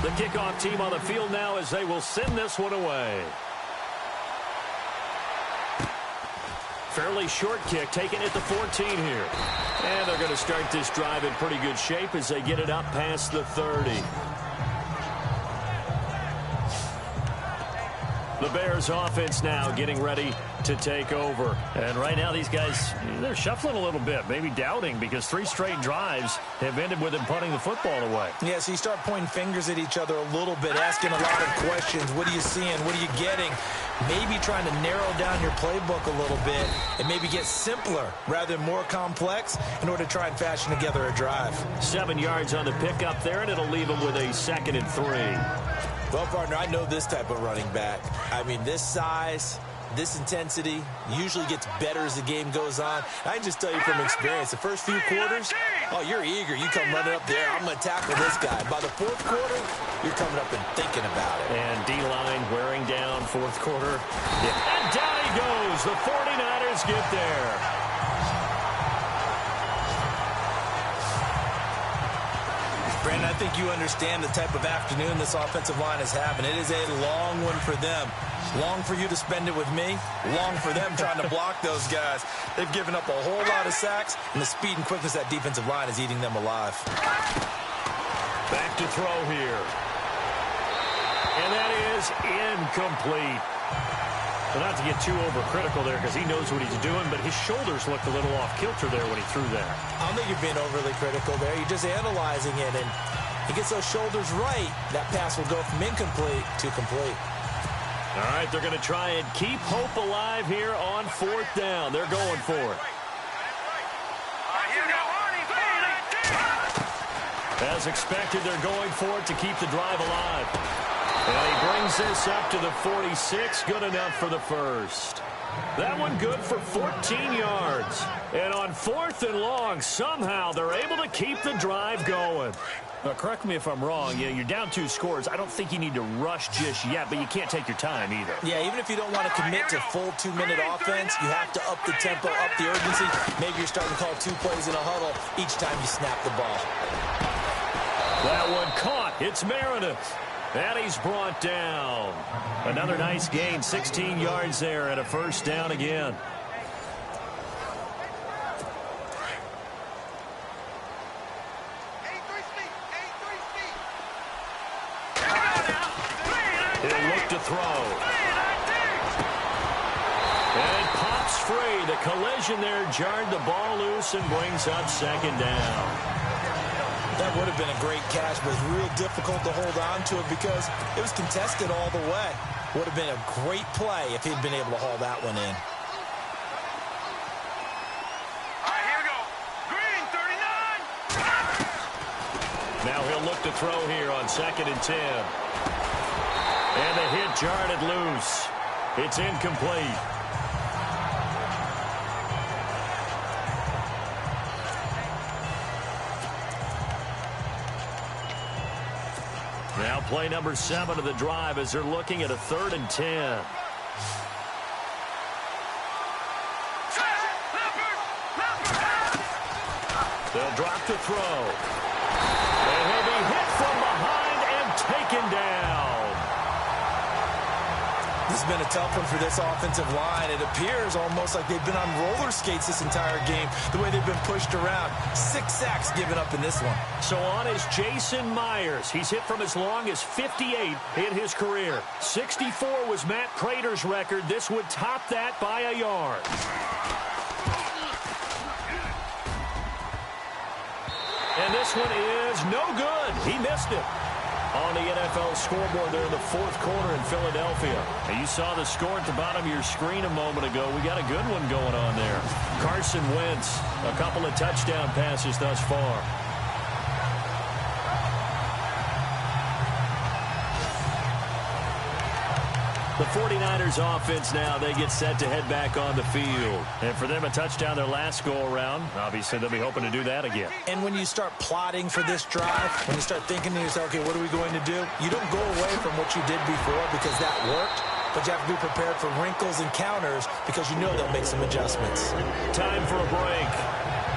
The kickoff team on the field now as they will send this one away. Fairly short kick, taken at the 14 here. And they're going to start this drive in pretty good shape as they get it up past the 30. The Bears offense now getting ready to take over. And right now these guys, they're shuffling a little bit, maybe doubting, because 3 straight drives have ended with them punting the football away. Yeah, so you start pointing fingers at each other a little bit, asking a lot of questions. What are you seeing? What are you getting? Maybe trying to narrow down your playbook a little bit and maybe get simpler rather than more complex in order to try and fashion together a drive. 7 yards on the pickup there, and it'll leave them with a 2nd and 3. Well, partner, I know this type of running back. I mean, this size, this intensity usually gets better as the game goes on. I can just tell you from experience, the first few quarters, oh, you're eager. You come running up there, I'm going to tackle this guy. By the 4th quarter, you're coming up and thinking about it. And D-line wearing down 4th quarter. Yeah. And down he goes. The 49ers get there. Brandon, I think you understand the type of afternoon this offensive line is having. It is a long one for them. Long for you to spend it with me. Long for them trying to block those guys. They've given up a whole lot of sacks, and the speed and quickness of that defensive line is eating them alive. Back to throw here. And that is incomplete. Well, not to get too overcritical there because he knows what he's doing, but his shoulders looked a little off kilter there when he threw that. I don't think you're being overly critical there. You're just analyzing it, and he gets those shoulders right. That pass will go from incomplete to complete. All right, they're going to try and keep hope alive here on 4th down. They're going for it. As expected, they're going for it to keep the drive alive. And he brings this up to the 46. Good enough for the first. That one good for 14 yards. And on 4th and long, somehow they're able to keep the drive going. Now, correct me if I'm wrong. You're down 2 scores. I don't think you need to rush just yet, but you can't take your time either. Yeah, even if you don't want to commit to full 2-minute offense, you have to up the tempo, up the urgency. Maybe you're starting to call 2 plays in a huddle each time you snap the ball. That one caught. It's Meredith. And he's brought down. Another nice gain, 16 yards there and a 1st down again. He'll look to throw. And it pops free. The collision there jarred the ball loose and brings up 2nd down. That would have been a great catch, but it was real difficult to hold on to it because it was contested all the way. Would have been a great play if he'd been able to haul that one in. All right, here we go. Green, 39. Now he'll look to throw here on 2nd and 10. And the hit jarred it loose. It's incomplete. Now play number 7 of the drive as they're looking at a 3rd and 10. They'll drop to throw. And he'll be hit from behind and taken down. This has been a tough one for this offensive line. It appears almost like they've been on roller skates this entire game, the way they've been pushed around. 6 sacks given up in this one. So on is Jason Myers. He's hit from as long as 58 in his career. 64 was Matt Prater's record. This would top that by a yard. And this one is no good. He missed it. On the NFL scoreboard there in the 4th quarter in Philadelphia. And you saw the score at the bottom of your screen a moment ago. We got a good one going on there. Carson Wentz, a couple of touchdown passes thus far. The 49ers offense now, they get set to head back on the field. And for them, a touchdown their last go-around. Obviously, they'll be hoping to do that again. And when you start plotting for this drive, when you start thinking to yourself, okay, what are we going to do? You don't go away from what you did before because that worked, but you have to be prepared for wrinkles and counters because you know they'll make some adjustments. Time for a break.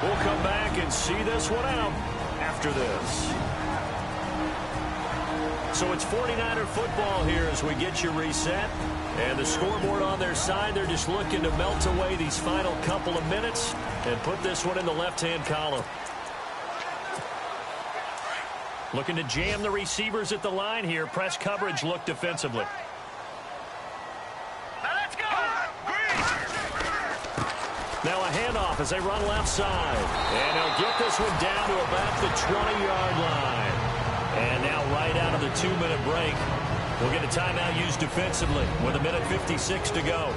We'll come back and see this one out after this. So it's 49er football here as we get you reset. And the scoreboard on their side, they're just looking to melt away these final couple of minutes and put this one in the left-hand column. Looking to jam the receivers at the line here. Press coverage look defensively. Now a handoff as they run left side. And they'll get this one down to about the 20-yard line. And now right out of the 2-minute break, we'll get a timeout used defensively with 1:56 to go.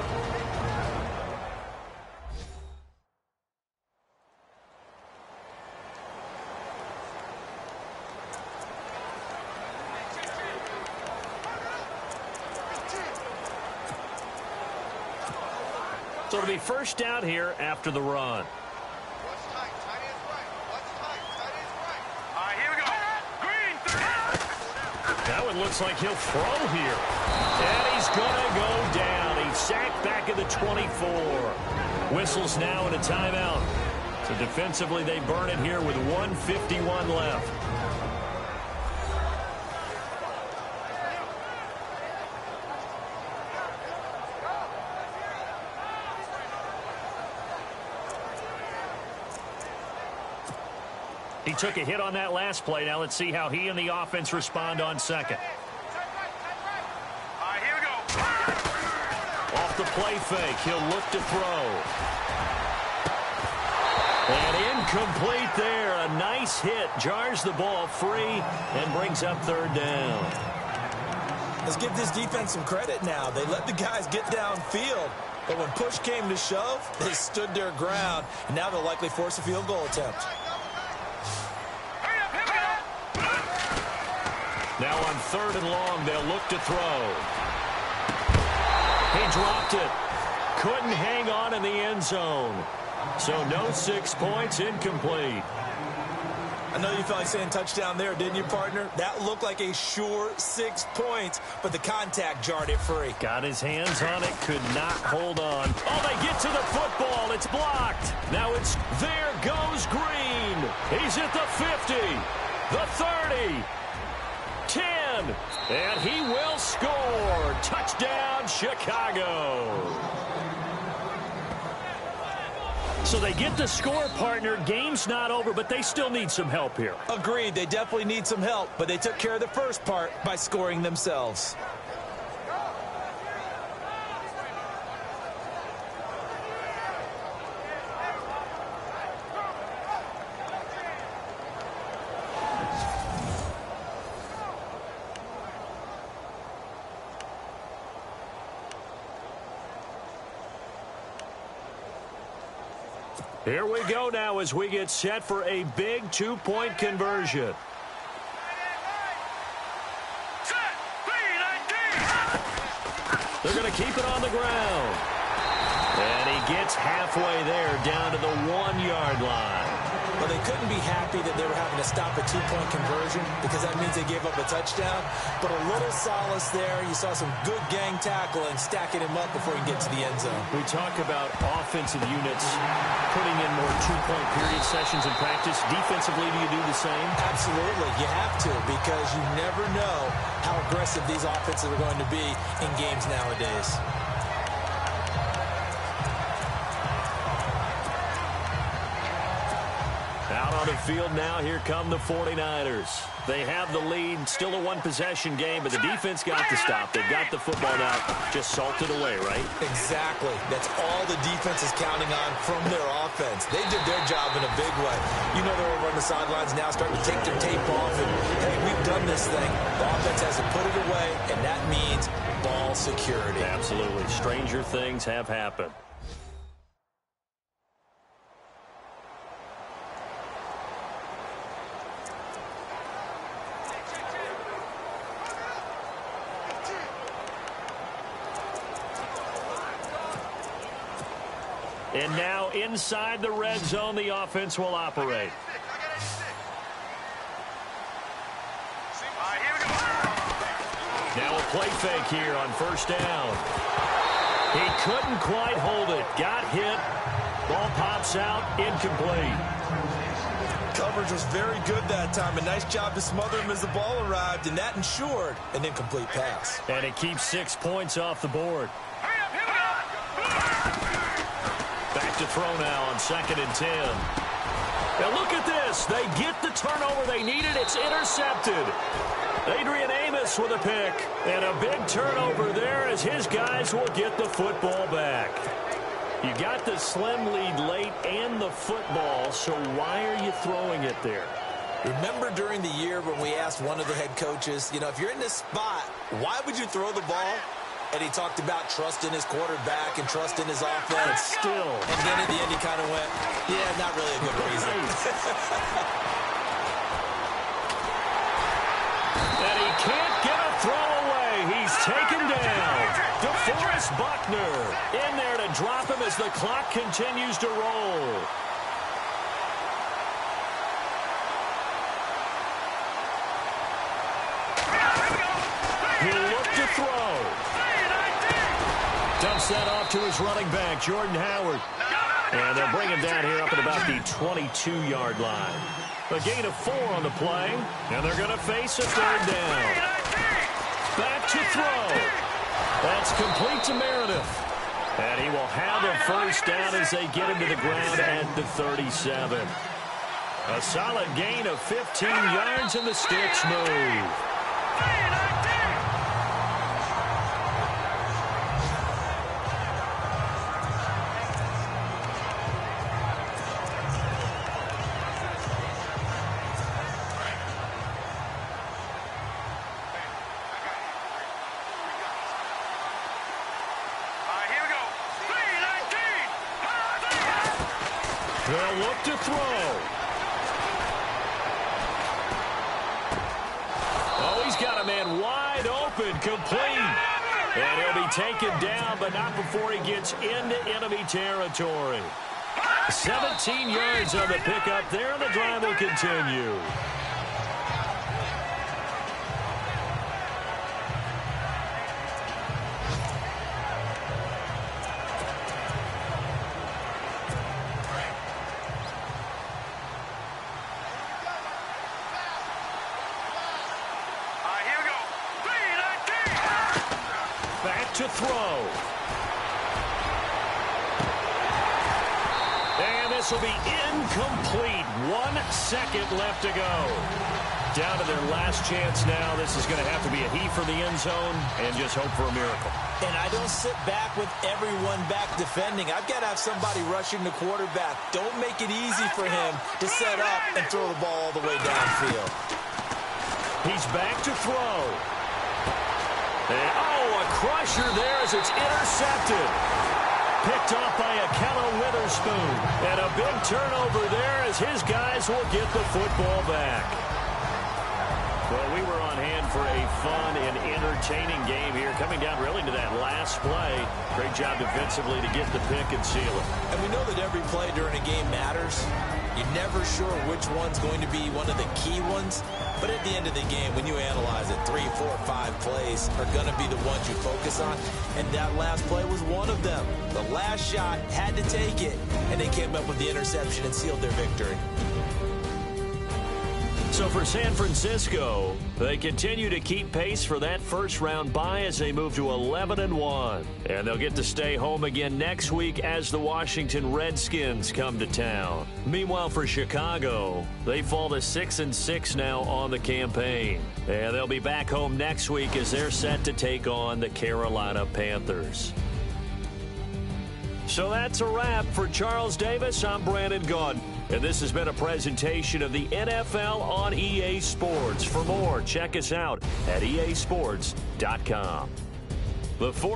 So it'll be first down here after the run. That one looks like he'll throw here. And he's going to go down. He's sacked back at the 24. Whistles now and a timeout. So defensively they burn it here with 1:51 left. He took a hit on that last play. Now let's see how he and the offense respond on second. Here we go. Off the play fake, he'll look to throw. And incomplete there. A nice hit. Jars the ball free and brings up third down. Let's give this defense some credit now. They let the guys get downfield. But when push came to shove, they stood their ground. And now they'll likely force a field goal attempt. Now on third and long, they'll look to throw. He dropped it. Couldn't hang on in the end zone. So no 6 points, incomplete. I know you felt like saying touchdown there, didn't you, partner? That looked like a sure 6 points, but the contact jarred it free. Got his hands on it, could not hold on. Oh, they get to the football. It's blocked. Now it's, there goes Green. He's at the 50, the 30. 10, and he will score. Touchdown, Chicago. So they get the score, partner. Game's not over, but they still need some help here. Agreed. They definitely need some help, but they took care of the first part by scoring themselves. Here we go now as we get set for a big 2-point conversion. They're going to keep it on the ground. And he gets halfway there down to the 1-yard line. Well, they couldn't be happy that they were having to stop a 2-point conversion because that means they gave up a touchdown. But a little solace there. You saw some good gang tackling, stacking him up before he can get to the end zone. We talk about offensive units putting in more 2-point period sessions in practice. Defensively, do you do the same? Absolutely. You have to because you never know how aggressive these offenses are going to be in games nowadays. Out on the field now, here come the 49ers. They have the lead, still a one-possession game, but the defense got the stop. They've got the football now, just salted away, right? Exactly. That's all the defense is counting on from their offense. They did their job in a big way. You know they're over on the sidelines now starting to take their tape off, and, hey, we've done this thing. The offense has to put it away, and that means ball security. Absolutely. Stranger things have happened. And now inside the red zone, the offense will operate. Now a play fake here on first down. He couldn't quite hold it. Got hit. Ball pops out. Incomplete. Coverage was very good that time. A nice job to smother him as the ball arrived, and that ensured an incomplete pass. And it keeps 6 points off the board. Back to throw now on 2nd and 10. Now look at this. They get the turnover they needed. It's intercepted. Adrian Amos with a pick. And a big turnover there as his guys will get the football back. You got the slim lead late and the football, so why are you throwing it there? Remember during the year when we asked one of the head coaches, if you're in this spot, why would you throw the ball? And he talked about trust in his quarterback and trust in his offense. Still. And then at the end he kind of went, yeah, not really a good reason. And he can't get a throw away. He's taken down. DeForest Buckner in there to drop him as the clock continues to roll. He'll look to throw. Dumps that off to his running back, Jordan Howard. And they'll bring him down here up at about the 22-yard line. A gain of 4 on the play, and they're going to face a 3rd down. Back to throw. That's complete to Meredith. And he will have a 1st down as they get him to the ground at the 37. A solid gain of 15 yards, and the sticks move. They'll look to throw. Oh, he's got a man wide open, complete. And he'll be taken down, but not before he gets into enemy territory. 17 yards on the pickup there, and the drive will continue. To throw. And this will be incomplete. 1 second left to go. Down to their last chance now. This is going to have to be a heave for the end zone and just hope for a miracle. And I don't sit back with everyone back defending. I've got to have somebody rushing the quarterback. Don't make it easy for him to set up and throw the ball all the way downfield. He's back to throw. And, a crusher there as it's intercepted. Picked off by Akello Witherspoon. And a big turnover there as his guys will get the football back. Well, we were on hand for a fun and entertaining game here, coming down really to that last play. Great job defensively to get the pick and seal it. And we know that every play during a game matters. You're never sure which one's going to be one of the key ones. But at the end of the game, when you analyze it, 3, 4, 5 plays are going to be the ones you focus on. And that last play was one of them. The last shot had to take it, and they came up with the interception and sealed their victory. So for San Francisco, they continue to keep pace for that first-round bye as they move to 11-1. And they'll get to stay home again next week as the Washington Redskins come to town. Meanwhile, for Chicago, they fall to 6-6 now on the campaign. And they'll be back home next week as they're set to take on the Carolina Panthers. So that's a wrap. For Charles Davis, I'm Brandon Gaudin. And this has been a presentation of the NFL on EA Sports. For more, check us out at easports.com. Before